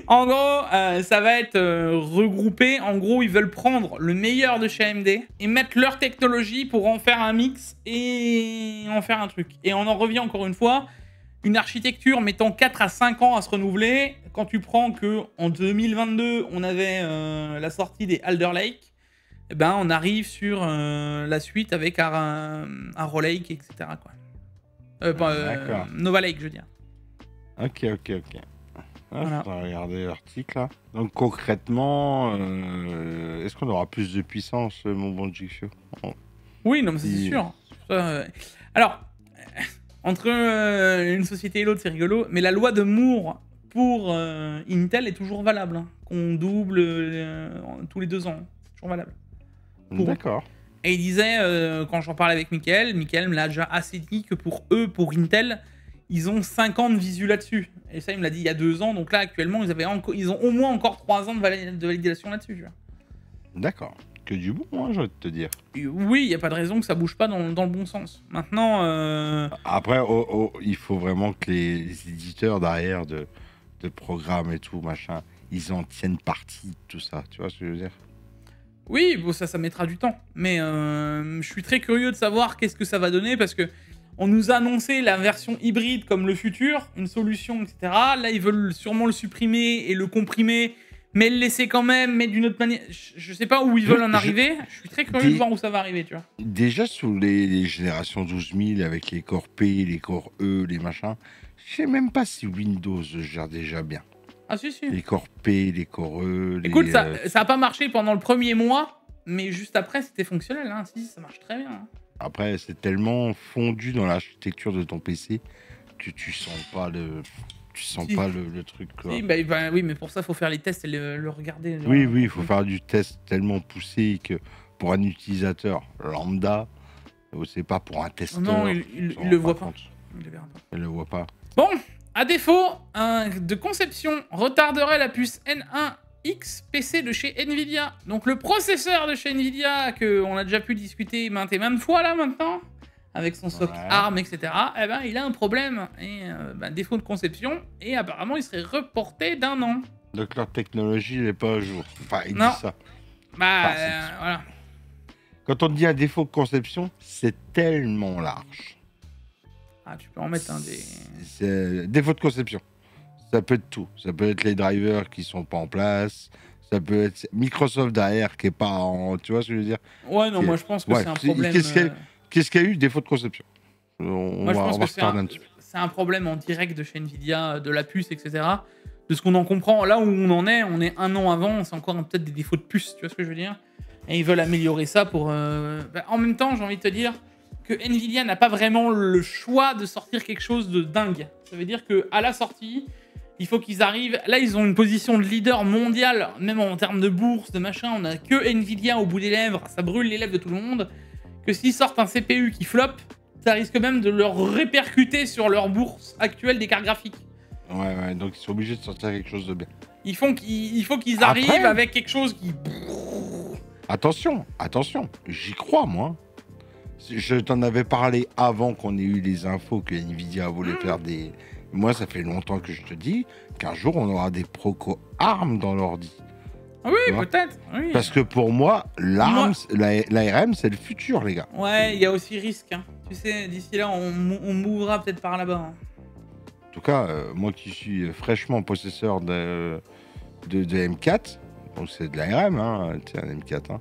En gros, ça va être regroupé. En gros, ils veulent prendre le meilleur de chez AMD et mettre leur technologie pour en faire un mix et en faire un truc. Et on en revient encore une fois, une architecture mettant 4 à 5 ans à se renouveler. Quand tu prends que en 2022, on avait la sortie des Alder Lake, eh ben, on arrive sur la suite avec un Arrow Lake, etc. Nova Lake, je veux dire. Ok. Voilà. Je vais regarder l'article là. Donc concrètement, est-ce qu'on aura plus de puissance, mon bon Jixio? Oui, non, mais c'est sûr. Alors, entre une société et l'autre, c'est rigolo, mais la loi de Moore pour Intel est toujours valable. Hein, qu'on double tous les 2 ans. C'est toujours valable. D'accord. Et il disait, quand j'en parlais avec Mickaël me l'a déjà assez dit que pour eux, pour Intel, ils ont 5 ans de visu là-dessus. Et ça, il me l'a dit il y a 2 ans. Donc là, actuellement, ils ont au moins encore 3 ans de validation là-dessus. D'accord. Que du bon, hein, je vais te dire. Oui, il n'y a pas de raison que ça bouge pas dans le bon sens. Maintenant... Après, il faut vraiment que les éditeurs derrière de programmes et tout, machin, ils en tiennent partie, tout ça. Tu vois ce que je veux dire? Oui, bon, ça mettra du temps. Mais je suis très curieux de savoir qu'est-ce que ça va donner parce que on nous a annoncé la version hybride comme le futur, une solution, etc. Là, ils veulent sûrement le supprimer et le comprimer, mais le laisser quand même, mais d'une autre manière. Je sais pas où ils veulent en arriver. Je suis très curieux de voir où ça va arriver, tu vois. Déjà, sous les générations 12000, avec les corps P, les corps E, les machins, je sais même pas si Windows gère déjà bien. Ah si. Les corps P, les corps E... Écoute, ça a pas marché pendant le premier mois, mais juste après, c'était fonctionnel. Hein. Si, ça marche très bien. Hein. Après, c'est tellement fondu dans l'architecture de ton PC que tu sens pas le truc. Quoi. Si, oui, mais pour ça, il faut faire les tests et le regarder. Genre. Oui, il faut faire du test tellement poussé que pour un utilisateur lambda, c'est pas pour un testeur. Non, il le voit pas. Il le voit pas. Bon, à défaut de conception, retarderait la puce N1X PC de chez Nvidia. Donc le processeur de chez Nvidia, qu'on a déjà pu discuter maintes et maintes fois là maintenant, avec son socle ARM, etc., eh ben, il a un problème. Et défaut de conception, et apparemment il serait reporté d'1 an. Donc leur technologie n'est pas à jour. Enfin, ils disent ça. Voilà. Quand on dit un défaut de conception, c'est tellement large. Ah, tu peux en mettre un des... C'est défaut de conception. Ça peut être tout. Ça peut être les drivers qui sont pas en place. Ça peut être Microsoft derrière qui est pas en... Tu vois ce que je veux dire? Ouais, non, moi je pense que Ouais, c'est un problème... Qu'est-ce qu'il y a eu? Défaut de conception. Moi je pense que c'est un problème en direct de chez Nvidia, de la puce, etc. De ce qu'on en comprend, là où on est 1 an avant, c'est encore peut-être des défauts de puce, tu vois ce que je veux dire? Et ils veulent améliorer ça pour... En même temps, j'ai envie de te dire que Nvidia n'a pas vraiment le choix de sortir quelque chose de dingue. Ça veut dire qu'à la sortie, il faut qu'ils arrivent... Là, ils ont une position de leader mondial, même en termes de bourse, de machin. On a que Nvidia au bout des lèvres, ça brûle les lèvres de tout le monde. Que s'ils sortent un CPU qui flop, ça risque même de leur répercuter sur leur bourse actuelle des cartes graphiques. Ouais, donc ils sont obligés de sortir quelque chose de bien. Il faut qu'ils arrivent avec quelque chose qui... Attention, j'y crois, moi. Je t'en avais parlé avant qu'on ait eu les infos que Nvidia voulait faire des... Moi, ça fait longtemps que je te dis qu'un jour, on aura des Proco ARM dans l'ordi. Ah oui, peut-être. Oui. Parce que pour moi, l'ARM, l'ARM, c'est le futur, les gars. Ouais, il y a aussi risque. Hein. Tu sais, d'ici là, on mourra peut-être par là-bas. Hein. En tout cas, moi qui suis fraîchement possesseur de M4, donc c'est de l'ARM, hein, tu sais, un M4. Hein.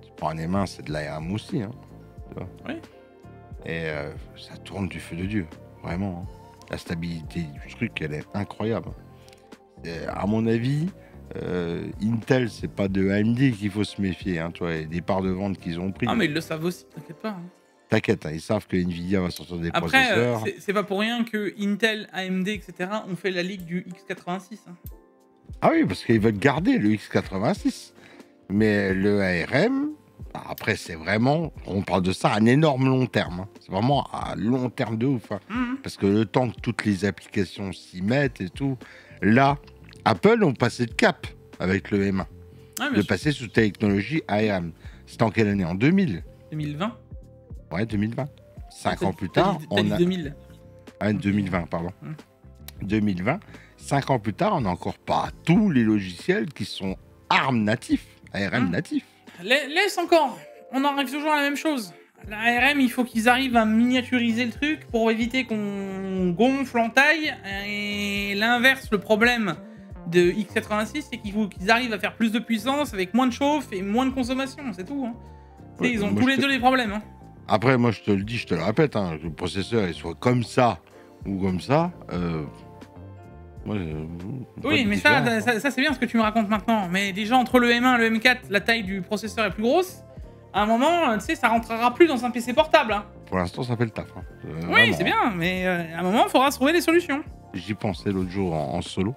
Tu prends un M1, c'est de l'ARM aussi. Hein, tu vois. Oui. Et ça tourne du feu de Dieu, vraiment. Hein. La stabilité du truc, elle est incroyable. Et à mon avis, Intel, c'est pas de AMD qu'il faut se méfier. Hein, tu vois, il y a des parts de vente qu'ils ont pris. Ah, mais ils le savent aussi, t'inquiète pas. Hein. T'inquiète, hein, ils savent que Nvidia va sortir des processeurs. Après, c'est pas pour rien que Intel, AMD, etc. ont fait la ligue du x86. Hein. Ah oui, parce qu'ils veulent garder le x86. Mais le ARM, après, c'est vraiment, on parle de ça à un énorme long terme. Hein. C'est vraiment à long terme de ouf. Hein. Parce que le temps que toutes les applications s'y mettent et tout, là, Apple ont passé de cap avec le M1. Ah, de passer sous technologie ARM. C'était en quelle année? En 2000 2020. Ouais, 2020. 5 ans plus tard, on a... 2000. Ah, 2020, pardon. 2020. 5 ans plus tard, on n'a encore pas tous les logiciels qui sont ARM natifs, ARM natifs. Laisse encore. On en arrive toujours à la même chose. L'ARM, il faut qu'ils arrivent à miniaturiser le truc pour éviter qu'on gonfle en taille. Et l'inverse, le problème de x86, c'est qu'il faut qu'ils arrivent à faire plus de puissance avec moins de chauffe et moins de consommation, c'est tout. Hein. Ouais, ils ont tous les deux les problèmes. Hein. Après, moi, je te le dis, je te le répète, hein, que le processeur, il soit comme ça ou comme ça... oui, mais ça c'est bien ce que tu me racontes maintenant. Mais déjà, entre le M1 et le M4, la taille du processeur est plus grosse. À un moment, tu sais, ça rentrera plus dans un PC portable. Hein. Pour l'instant, ça fait le taf. Hein. Oui, c'est bien, mais à un moment, il faudra se trouver des solutions. J'y pensais l'autre jour en solo.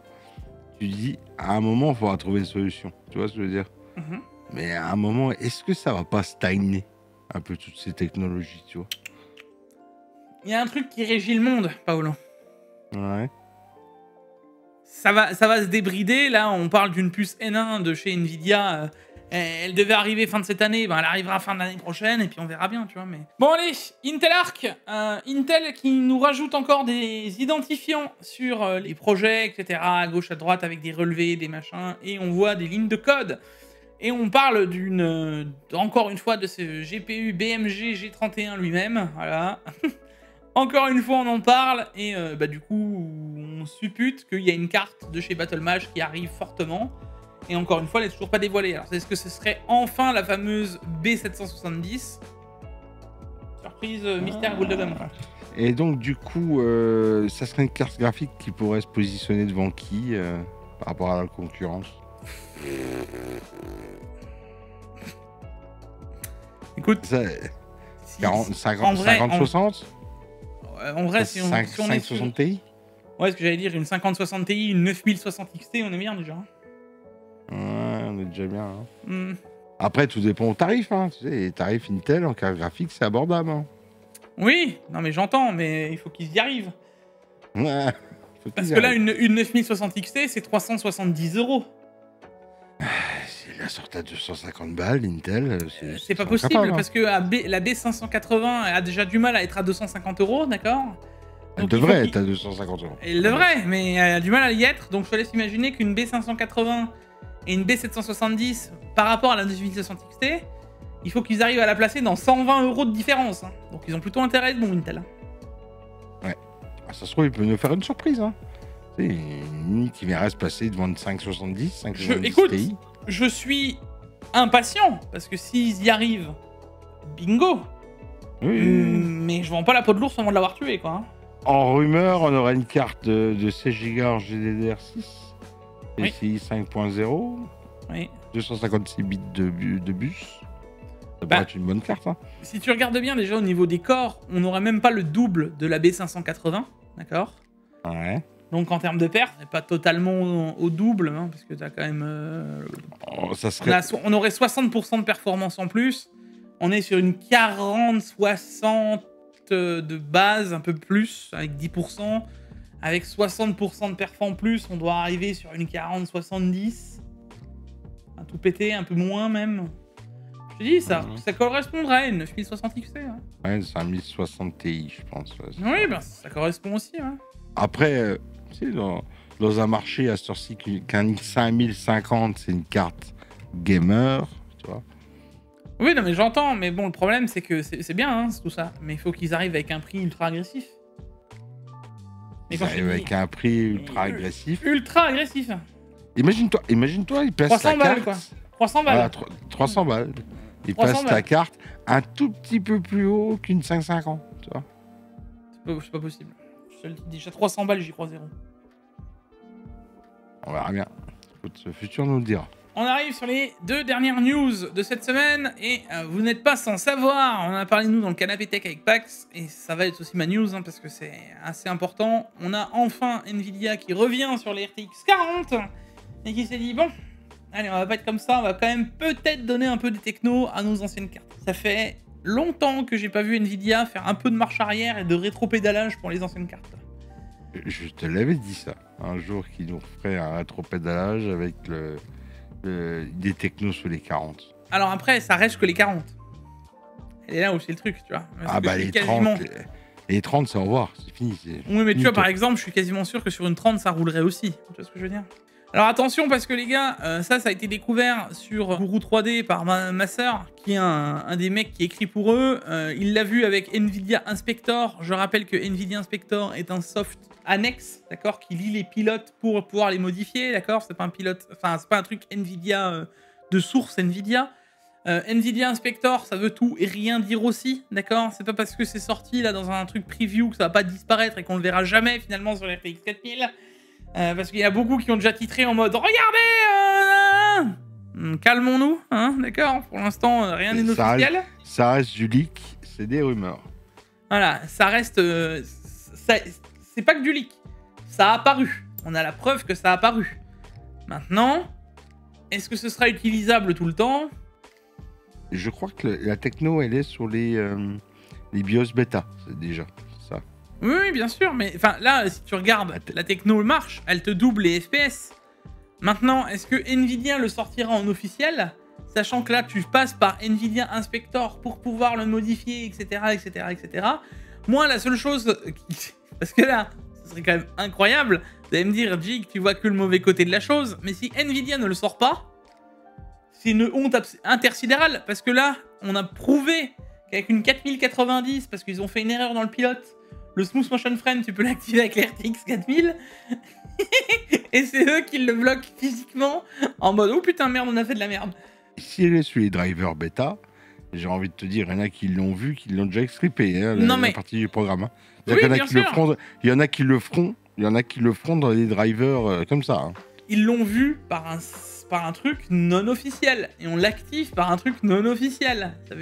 Tu dis, à un moment, il faudra trouver une solution. Tu vois ce que je veux dire? Mais à un moment, est-ce que ça va pas stagner un peu toutes ces technologies, tu vois? Il y a un truc qui régit le monde, Paolo. Ouais. Ça va se débrider. Là, on parle d'une puce N1 de chez Nvidia. Elle devait arriver fin de cette année. Ben, elle arrivera fin de l'année prochaine et puis on verra bien, tu vois. Mais... Bon, allez, Intel Arc. Intel qui nous rajoute encore des identifiants sur les projets, etc. À gauche, à droite, avec des relevés, des machins. Et on voit des lignes de code. Et on parle encore une fois de ce GPU BMG G31 lui-même. Voilà. Encore une fois, on en parle, et du coup, on suppute qu'il y a une carte de chez BattleMash qui arrive fortement. Et encore une fois, elle n'est toujours pas dévoilée. Alors, est-ce que ce serait enfin la fameuse B770? Surprise, mystère, boule de gomme. Et donc, du coup, ça serait une carte graphique qui pourrait se positionner devant qui par rapport à la concurrence? Écoute, 50-60 en vrai, si on est sur... 560 Ti. Ouais, ce que j'allais dire, une 5060 Ti, une 9060 XT, on est bien déjà. Ouais, on est déjà bien. Hein. Après, tout dépend au tarif. Hein. Tu sais, les tarifs Intel en carte graphique, c'est abordable. Hein. Oui, non mais j'entends, mais il faut qu'ils y arrivent. Ouais. Parce que là, une 9060 XT, c'est 370 €. Il la sort à 250 balles, Intel. C'est pas possible, capable, hein. Parce que la B580 a déjà du mal à être à 250 €, d'accord? Elle devrait être à 250 €. Elle devrait, mais elle a du mal à y être. Donc je te laisse imaginer qu'une B580 et une B770, par rapport à la 9060 XT, il faut qu'ils arrivent à la placer dans 120 € de différence. Hein. Donc ils ont plutôt intérêt de bon Intel. Ouais. Ah, ça se trouve, il peut nous faire une surprise. Hein. C'est une qui vient se passer devant une 570, 570 Écoute, Ti. je suis impatient, parce que s'ils y arrivent, bingo. Oui. Mais je vends pas la peau de l'ours avant de l'avoir tué, quoi. Hein. En rumeur, on aura une carte de 16 Go en GDDR6, Oui. PCI 5.0, Oui. 256 bits de bus. Ça Bah. pourrait être une bonne carte. Hein. Si tu regardes bien, déjà, au niveau des corps, on n'aurait même pas le double de la B580, d'accord? Ouais. Donc en termes de perte, on n'est pas totalement au double, hein, parce que tu as quand même... Oh, ça serait... on aurait 60% de performance en plus. On est sur une 40-60 de base, un peu plus, avec 10%. Avec 60% de perf en plus, on doit arriver sur une 40-70. Un tout pété, un peu moins même. Je te dis, ça correspondrait à une 9060 XT. Hein. Ouais, c'est un 1060 Ti, je pense. Ouais, Oui, ben, ça correspond aussi. Hein. Après, tu sais, dans un marché à cette heure-ci, qu'un 5050, c'est une carte gamer, tu vois. Oui, non, mais j'entends. Mais bon, le problème, c'est que c'est bien, hein, tout ça. Mais il faut qu'ils arrivent avec un prix ultra agressif. Mais Ça arrive avec un prix ultra agressif. Ultra agressif. Imagine-toi, il place 300 ta balles, carte. quoi. 300 balles. Voilà, 300 balles. Il 300 place ta balles. carte un tout petit peu plus haut qu'une 550, tu vois. C'est pas possible. Je te le dis déjà, 300 balles, j'y crois zéro. On verra bien. Écoute, ce futur nous le dira. On arrive sur les 2 dernières news de cette semaine et vous n'êtes pas sans savoir, on en a parlé nous dans le canapé tech avec Pax et ça va être aussi ma news hein, parce que c'est assez important. On a enfin Nvidia qui revient sur les RTX 40 et qui s'est dit bon, allez on va pas être comme ça, on va quand même peut-être donner un peu des technos à nos anciennes cartes. Ça fait longtemps que j'ai pas vu Nvidia faire un peu de marche arrière et de rétro-pédalage pour les anciennes cartes. Je te l'avais dit ça. Un jour qu'ils nous ferait un rétro-pédalage avec des technos sous les 40. Alors après, ça reste que les 40. Elle est là où c'est le truc, tu vois. Parce Ah que bah je suis les quasiment... 30, les 30 c'est au revoir, c'est fini. Oui, mais tu vois, par exemple, je suis quasiment sûr que sur une 30, ça roulerait aussi. Tu vois ce que je veux dire? Alors attention, parce que les gars, ça a été découvert sur Guru 3D par ma sœur, qui est un des mecs qui écrit pour eux. Il l'a vu avec Nvidia Inspector. Je rappelle que Nvidia Inspector est un soft annexe, d'accord, qui lit les pilotes pour pouvoir les modifier, d'accord. C'est pas un pilote, enfin, c'est pas un truc Nvidia de source Nvidia. Nvidia Inspector, ça veut tout et rien dire aussi, d'accord. C'est pas parce que c'est sorti là dans un truc preview que ça va pas disparaître et qu'on le verra jamais finalement sur les RTX 4000. Parce qu'il y a beaucoup qui ont déjà titré en mode regardez, calmons-nous, hein, d'accord. Pour l'instant, rien n'est officiel. Ça reste du leak, c'est des rumeurs. Voilà, ça reste, c'est pas que du leak, ça a apparu. On a la preuve que ça a apparu. Maintenant, est-ce que ce sera utilisable tout le temps? Je crois que la techno, elle est sur les BIOS bêta, c'est déjà ça. Oui, bien sûr, mais enfin là, si tu regardes, la techno marche, elle te double les FPS. Maintenant, est-ce que Nvidia le sortira en officiel, sachant que là, tu passes par Nvidia Inspector pour pouvoir le modifier, etc., etc., etc. Moi, la seule chose, parce que là, ce serait quand même incroyable, vous allez me dire, Jig, tu vois que le mauvais côté de la chose, mais si Nvidia ne le sort pas, c'est une honte intersidérale, parce que là, on a prouvé qu'avec une 4090, parce qu'ils ont fait une erreur dans le pilote, le Smooth Motion Frame, tu peux l'activer avec l'RTX 4000. Et c'est eux qui le bloquent physiquement en mode oh putain merde, on a fait de la merde. Si elle est sur les drivers bêta, j'ai envie de te dire, il y en a qui l'ont vu, qui l'ont déjà expliqué, hein, la partie du programme. Hein. Oui, il y en a qui le feront dans des drivers comme ça. Hein. Ils l'ont vu par un truc non officiel et on l'active par un truc non officiel. Ça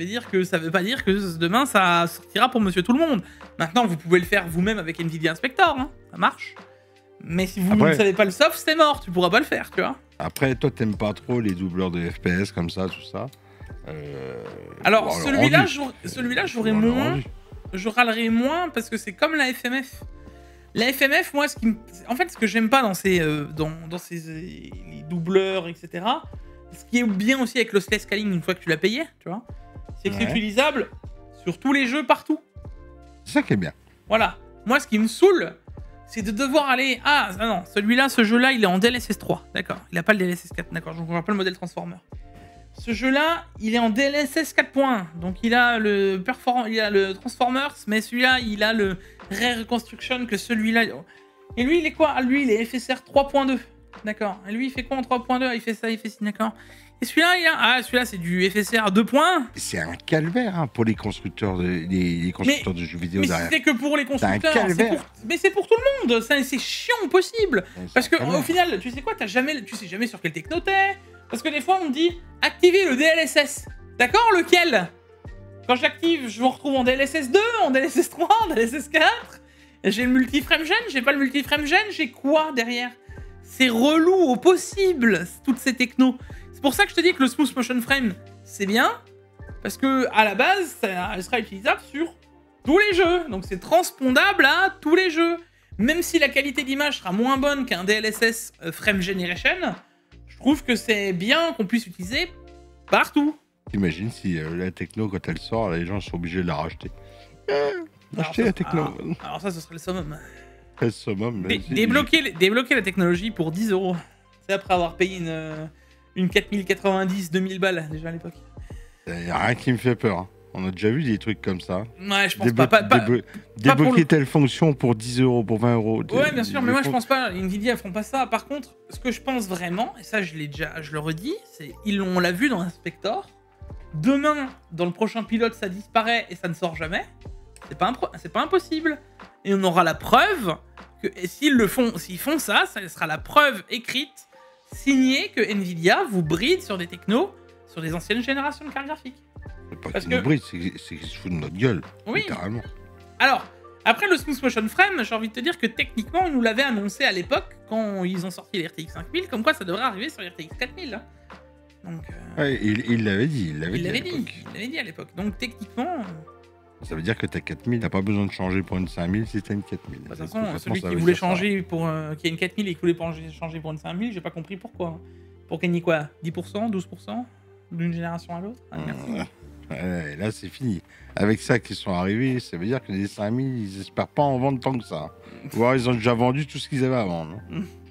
veut pas dire que demain ça sortira pour monsieur tout le monde. Maintenant, vous pouvez le faire vous-même avec Nvidia Inspector, hein, ça marche. Mais si vous ne savez pas le soft, c'est mort, tu pourras pas le faire, tu vois. Après, toi, t'aimes pas trop les doubleurs de FPS comme ça, tout ça. Alors, celui-là, j'aurais moins. Je râlerais moins parce que c'est comme la FMF. La FMF, moi, en fait, ce que j'aime pas dans ces les doubleurs, etc., ce qui est bien aussi avec le lossless scaling une fois que tu l'as payé, tu vois, c'est que c'est utilisable sur tous les jeux partout. C'est ça qui est bien. Voilà. Moi, ce qui me saoule, c'est de devoir aller... Ah non, celui-là, ce jeu-là, il est en DLSS 3, d'accord. Il n'a pas le DLSS 4, d'accord. Je ne comprends pas le modèle Transformer. Ce jeu-là, il est en DLSS 4.1, donc il a le Transformers, mais celui-là, il a le Rare Reconstruction que celui-là... Et lui, il est quoi? Ah, lui, il est FSR 3.2. D'accord. Et lui, il fait quoi en 3.2? Il fait ça, il fait ci, d'accord. Et celui-là, celui-là, c'est du FSR 2.1. C'est un calvaire hein, pour les constructeurs les constructeurs de jeux vidéo Mais derrière. c'est que pour les constructeurs. Mais c'est pour tout le monde. C'est chiant au possible. Parce que au final, tu sais quoi, tu sais jamais sur quel techno t'es. Parce que des fois, on me dit activer le DLSS. D'accord, lequel? Quand j'active, je me retrouve en DLSS 2, en DLSS 3, en DLSS 4. J'ai le multiframe gen, j'ai pas le multiframe gen, j'ai quoi derrière? C'est relou au possible, toutes ces technos. C'est pour ça que je te dis que le smooth motion frame, c'est bien. Parce que à la base, elle sera utilisable sur tous les jeux. Donc c'est transpondable à tous les jeux. Même si la qualité d'image sera moins bonne qu'un DLSS Frame Generation, je trouve que c'est bien qu'on puisse l'utiliser partout. T'imagines si la techno, quand elle sort, les gens sont obligés de la racheter. Acheter la techno. Alors ça, ce serait le summum. Le summum. Débloquer la technologie pour 10 €. C'est après avoir payé une 4090, 2000 balles déjà à l'époque. Il n'y a rien qui me fait peur. Hein. On a déjà vu des trucs comme ça. Ouais, je pense pas. Débloquer telle fonction pour 10 €, pour 20 €. Ouais, bien sûr, mais moi je pense pas. Nvidia ne feront pas ça. Par contre, ce que je pense vraiment, et ça je le redis, c'est on l'a vu dans Inspector. Demain, dans le prochain pilote, ça disparaît et ça ne sort jamais. C'est pas impossible. Et on aura la preuve que s'ils font ça, ça sera la preuve écrite, signée que Nvidia vous bride sur des technos, sur des anciennes générations de cartes graphiques. C'est pas qu'ils nous brident, c'est qu'ils se foutent de notre gueule. Oui. Littéralement. Alors, après le smooth motion frame, j'ai envie de te dire que techniquement, ils nous l'avaient annoncé à l'époque quand ils ont sorti les RTX 5000, comme quoi ça devrait arriver sur les RTX 4000. Donc, ouais, il l'avait dit. Il l'avait dit à l'époque. Donc techniquement... Ça veut dire que t'as 4000, t'as pas besoin de changer pour une 5000 si t'as une 4000. De toute façon, celui qui voulait changer pour... qui a une 4000 et qui voulait changer pour une 5000, j'ai pas compris pourquoi. Pour gagner quoi? 10%, 12% d'une génération à l'autre? Merci. Ouais, là, c'est fini. Avec ça qui sont arrivés, ça veut dire que les 5000, ils espèrent pas en vendre tant que ça. Ou alors ils ont déjà vendu tout ce qu'ils avaient à vendre.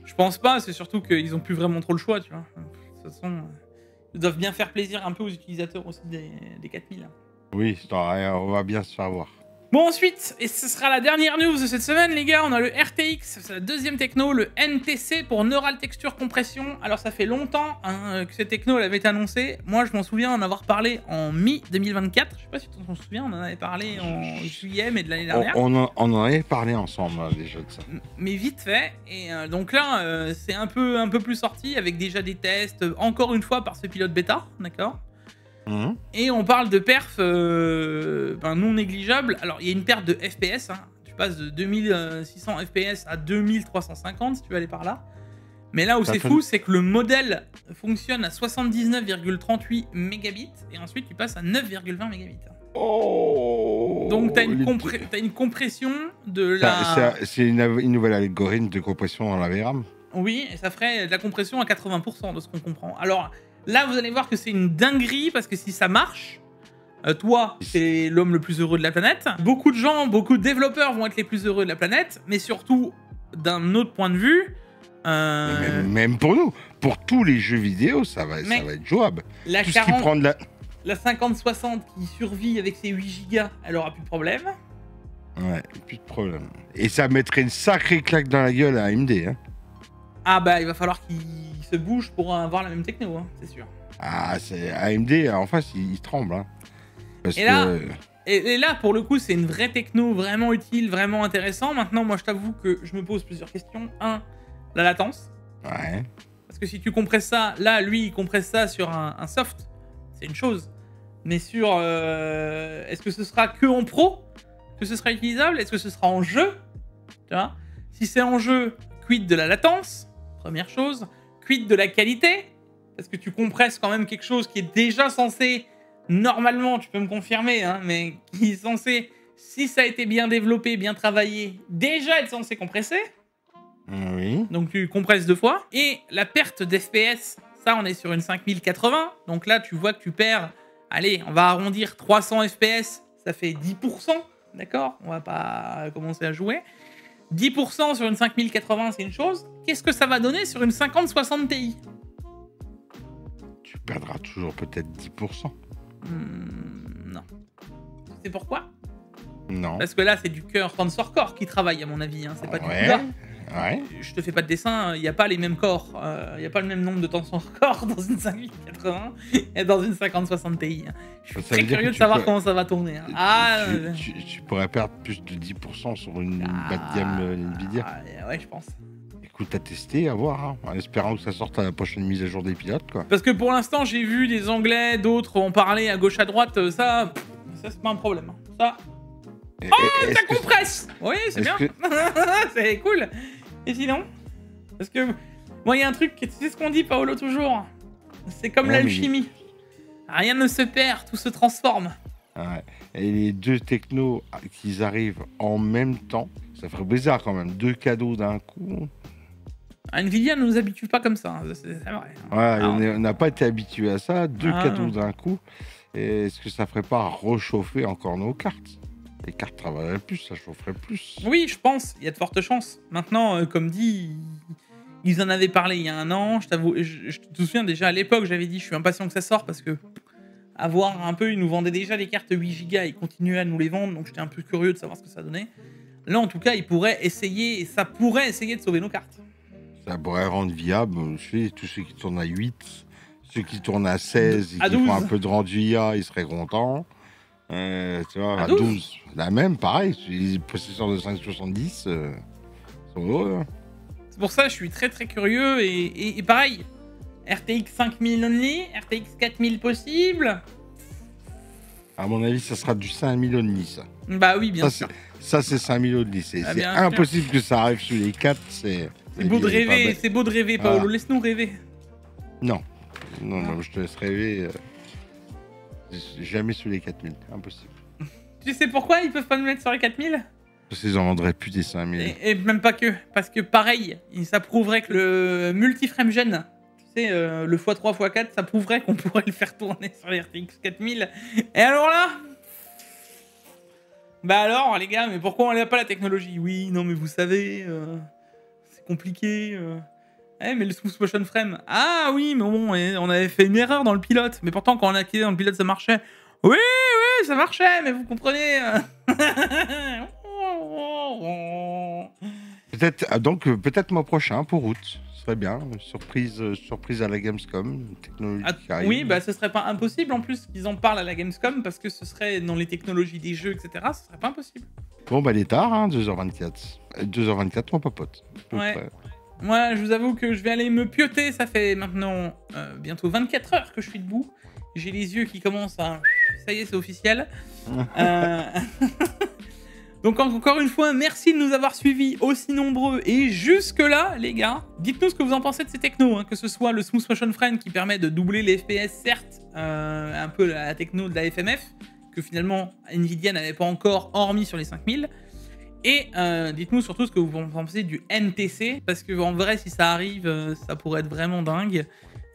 Je pense pas, c'est surtout qu'ils ont plus vraiment trop le choix, tu vois. De toute façon, ils doivent bien faire plaisir un peu aux utilisateurs aussi des 4000. Oui, on va bien se faire voir. Bon, ensuite, et ce sera la dernière news de cette semaine, les gars, on a le RTX, c'est la deuxième techno, le NTC pour Neural Texture Compression. Alors, ça fait longtemps que cette techno elle avait été annoncée. Moi, je m'en souviens en avoir parlé en mi-2024. Je sais pas si tu t'en souviens, on en avait parlé en juillet, mais de l'année dernière. On en avait parlé ensemble, déjà, de ça. Mais vite fait. Et donc là, c'est un peu plus sorti, avec déjà des tests, encore une fois, par ce pilote bêta, d'accord ? Et on parle de perf non négligeable. Alors, il y a une perte de FPS. Hein. Tu passes de 2600 FPS à 2350 si tu veux aller par là. Mais là où c'est fou, c'est que le modèle fonctionne à 79,38 mégabits et ensuite tu passes à 9,20 mégabits. Oh, donc, tu as une compression de la... C'est une nouvelle algorithme de compression dans la VRAM. Oui, et ça ferait de la compression à 80% de ce qu'on comprend. Alors... Là, vous allez voir que c'est une dinguerie, parce que si ça marche, toi, c'est l'homme le plus heureux de la planète. Beaucoup de gens, beaucoup de développeurs vont être les plus heureux de la planète, mais surtout, d'un autre point de vue... Même pour nous, pour tous les jeux vidéo, ça va être jouable. La Tout 40, ce qui prend de la 5060 qui survit avec ses 8 Go, elle aura plus de problème. Ouais, plus de problème. Et ça mettrait une sacrée claque dans la gueule à AMD, hein. Ah bah, il va falloir qu'il se bouge pour avoir la même techno, hein, c'est sûr. Ah, c'est AMD, en face, il tremble. Hein, parce et là, pour le coup, c'est une vraie techno, vraiment utile, vraiment intéressant. Maintenant, moi, je t'avoue que je me pose plusieurs questions. 1, la latence. Ouais. Parce que si tu compresses ça, là, lui, il compresse ça sur un soft, c'est une chose. Mais sur... est-ce que ce sera que en pro que ce sera utilisable? Est-ce que ce sera en jeu? Tu vois? Si c'est en jeu, quid de la latence? Première chose. Quid de la qualité? Parce que tu compresses quand même quelque chose qui est déjà censé, normalement, tu peux me confirmer, hein, mais qui est censé, si ça a été bien développé, bien travaillé, déjà être censé compresser. Oui. Donc tu compresses 2 fois. Et la perte d'FPS, ça on est sur une 5080. Donc là tu vois que tu perds, allez, on va arrondir 300 FPS, ça fait 10%. D'accord? On va pas commencer à jouer. 10% sur une 5080, c'est une chose. Qu'est-ce que ça va donner sur une 5060 Ti? Tu perdras toujours peut-être 10%. Non. Tu sais pourquoi? Non. Parce que là, c'est du cœur Tensor Core qui travaille, à mon avis. Hein. C'est pas du CUDA. Ouais. Je te fais pas de dessin, il n'y a pas les mêmes corps. Il n'y a pas le même nombre de tensions corps dans une 5880 et dans une 5060 Ti. Je suis Ça veut très dire curieux que de savoir tu peux- comment ça va tourner. Hein. Ah, Tu pourrais perdre plus de 10% sur une bas de gamme Nvidia. Ouais, je pense. Écoute, à tester, à voir, hein, en espérant que ça sorte à la prochaine mise à jour des pilotes, quoi. Parce que pour l'instant, j'ai vu des Anglais, d'autres ont parlé à gauche à droite, ça c'est pas un problème. Hein. Ça, ça compresse. Oui, c'est bien. C'est cool. Et sinon, parce que moi, il y a un truc, tu sais ce qu'on dit, Paolo, toujours. C'est comme Ouais, l'alchimie. Rien ne se perd, tout se transforme. Ouais. Et les deux technos qui arrivent en même temps, ça ferait bizarre quand même. Deux cadeaux d'un coup. Nvidia ne nous habitue pas comme ça, hein, c'est vrai. Ouais, on n'a pas été habitué à ça. Deux cadeaux non. d'un coup. Et est-ce que ça ferait pas réchauffer encore nos cartes? Les cartes travailleraient plus, ça chaufferait plus. Oui, je pense, il y a de fortes chances. Maintenant, comme dit, ils en avaient parlé il y a un an. Je t'avoue, je te souviens déjà à l'époque, j'avais dit je suis impatient que ça sorte parce que à voir un peu, ils nous vendaient déjà les cartes 8 Go et ils continuaient à nous les vendre, donc j'étais un peu curieux de savoir ce que ça donnait. Là, en tout cas, ils pourraient essayer, et ça pourrait essayer de sauver nos cartes. Ça pourrait rendre viable, je sais, tous ceux qui tournent à 8, ceux qui tournent à 16 et À qui font 12. un peu de rendu IA, ils seraient contents. Tu vois, À à 12. 12. La même, pareil, les possesseurs de 570 sont heureux. Hein. C'est pour ça que je suis très très curieux et pareil, RTX 5000 only, RTX 4000 possible. À mon avis, ça sera du 5000 only, ça. Bah oui, bien sûr. Ça, c'est 5000 only. C'est Ah, bien impossible que ça arrive sur les 4. C'est C'est beau de rêver, Paolo, Voilà. laisse-nous rêver. Non. Non, je te laisse rêver. Jamais sous les 4000. Impossible. Tu sais pourquoi ils peuvent pas nous mettre sur les 4000 Parce qu'ils en vendraient plus des 5000. et même pas que, parce que pareil, ça prouverait que le multiframe gen, tu sais, le x3, x4, ça prouverait qu'on pourrait le faire tourner sur les RTX 4000. Et alors là bah alors, les gars, mais pourquoi on n'a pas la technologie? Oui, non, mais vous savez, c'est compliqué. Mais le smooth motion frame. Ah oui, mais bon, on avait fait une erreur dans le pilote. Mais pourtant, quand on a activé dans le pilote, ça marchait. Oui, ça marchait, mais vous comprenez. Peut-être mois prochain pour août. Ce serait bien. Surprise à la Gamescom. Une technologie qui arrive. Oui, bah ce serait pas impossible en plus qu'ils en parlent à la Gamescom parce que ce serait dans les technologies des jeux, etc. Ce serait pas impossible. Bon, bah, il est tard, hein, 2h24. 2h24, mon papote. Ouais. Moi, je vous avoue que je vais aller me pioter. Ça fait maintenant bientôt 24 heures que je suis debout. J'ai les yeux qui commencent à... Ça y est, c'est officiel. Donc encore une fois, merci de nous avoir suivis aussi nombreux. Et jusque-là, les gars, dites-nous ce que vous en pensez de ces technos. Hein, que ce soit le Smooth Motion Frame qui permet de doubler les FPS, certes, un peu la techno de la FMF, que finalement Nvidia n'avait pas encore, hormis sur les 5000. Et dites-nous surtout ce que vous pensez du NTC, parce que en vrai, si ça arrive, ça pourrait être vraiment dingue.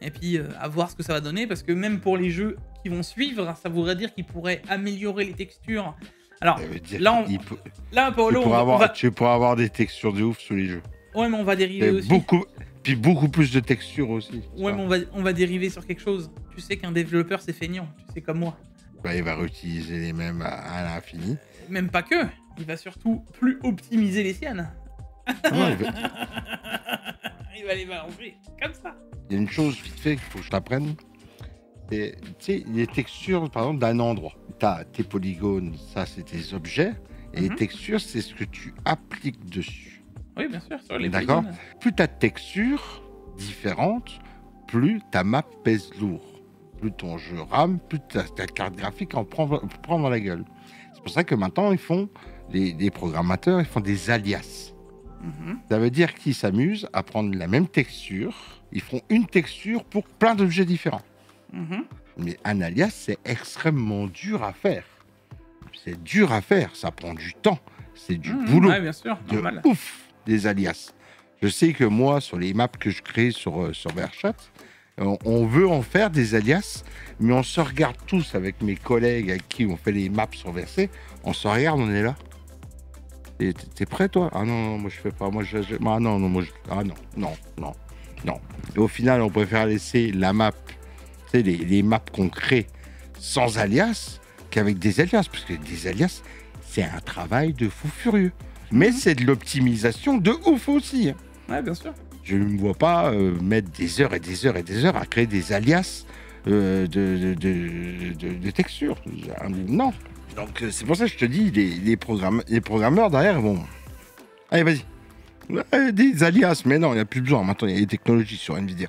Et puis, à voir ce que ça va donner, parce que même pour les jeux qui vont suivre, ça voudrait dire qu'ils pourraient améliorer les textures. Alors, là, Paolo, tu pourras avoir des textures de ouf sur les jeux. Ouais, mais on va dériver aussi. Beaucoup plus de textures aussi. Ouais, mais on va dériver sur quelque chose. Tu sais qu'un développeur, c'est feignant. Tu sais comme moi. Bah, il va réutiliser les mêmes à l'infini. Même pas que. Il va surtout plus optimiser les siennes. Ouais, il va les balancer comme ça. Il y a une chose vite fait qu'il faut que je t'apprenne. Tu sais, les textures, par exemple, d'un endroit. Tu as tes polygones, ça, c'est tes objets. Et les textures, c'est ce que tu appliques dessus. Oui, bien sûr, sur les D'accord. polygones. Plus ta texture différente, plus ta map pèse lourd. Plus ton jeu rame, plus ta carte graphique en prend dans la gueule. C'est pour ça que maintenant, les programmateurs, ils font des alias. Ça veut dire qu'ils s'amusent à prendre la même texture. Ils font une texture pour plein d'objets différents. Mais un alias, c'est extrêmement dur à faire. C'est dur à faire, ça prend du temps. C'est du boulot. Ouais, bien sûr, normal. Ouf, des alias. Je sais que moi, sur les maps que je crée sur Verchat, on veut en faire des alias, mais on se regarde tous avec mes collègues avec qui on fait les maps sur Verset. On se regarde, on est là. T'es prêt, toi? Ah non, moi je fais pas. Moi, ah non, non. Et au final, on préfère laisser la map, tu sais, les maps qu'on crée sans alias qu'avec des alias, parce que des alias, c'est un travail de fou furieux. mais c'est de l'optimisation de ouf aussi. Hein. Ouais, bien sûr. Je ne me vois pas mettre des heures et des heures et des heures à créer des alias de textures. Non. Donc c'est pour ça que je te dis, les programmeurs derrière vont... Allez, vas-y. Des alias, mais non, il n'y a plus besoin. Maintenant, il y a des technologies sur Nvidia.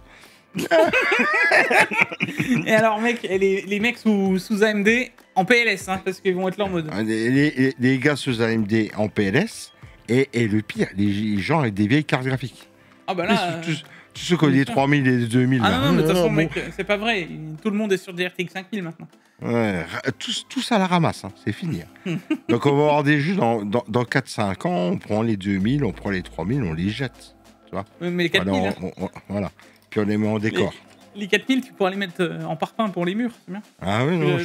Et alors, mec, les mecs sous AMD en PLS, hein, parce qu'ils vont être là en mode. Les gars sous AMD en PLS, et le pire, les gens avec des vieilles cartes graphiques. Ah bah là. Tous ceux qui ont des 3000 et des 2000. Ah là. non, mais de toute façon, mec, c'est pas vrai. Tout le monde est sur des RTX 5000 maintenant. Ouais, tous à la ramasse, hein, c'est fini. Hein. Donc on va avoir des jeux dans 4-5 ans, on prend les 2000, on prend les 3000, on les jette. Tu vois, Oui, mais les 4000. voilà, voilà. Puis on les met en décor. Les 4000, tu pourras les mettre en parpaing pour les murs, c'est bien. Ah oui, non.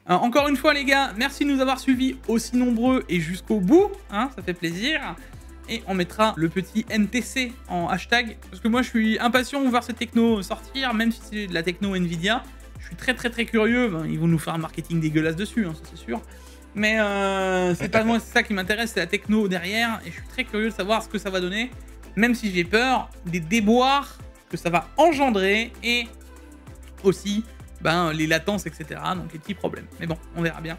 Encore une fois, les gars, merci de nous avoir suivis aussi nombreux et jusqu'au bout. Hein, ça fait plaisir. Et on mettra le petit NTC en hashtag. Parce que moi, je suis impatient de voir cette techno sortir, même si c'est de la techno Nvidia. Je suis très très très curieux. Ben, ils vont nous faire un marketing dégueulasse dessus, hein, ça c'est sûr. Mais c'est pas moi, c'est ça qui m'intéresse, c'est la techno derrière. Et je suis très curieux de savoir ce que ça va donner. Même si j'ai peur des déboires que ça va engendrer. Et aussi les latences, etc. Donc les petits problèmes. Mais bon, on verra bien.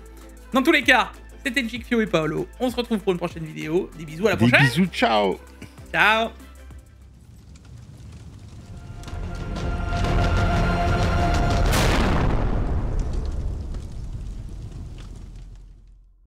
Dans tous les cas, c'était Jikfio et Paolo. On se retrouve pour une prochaine vidéo. Des bisous, à la prochaine. Des bisous, ciao. Ciao.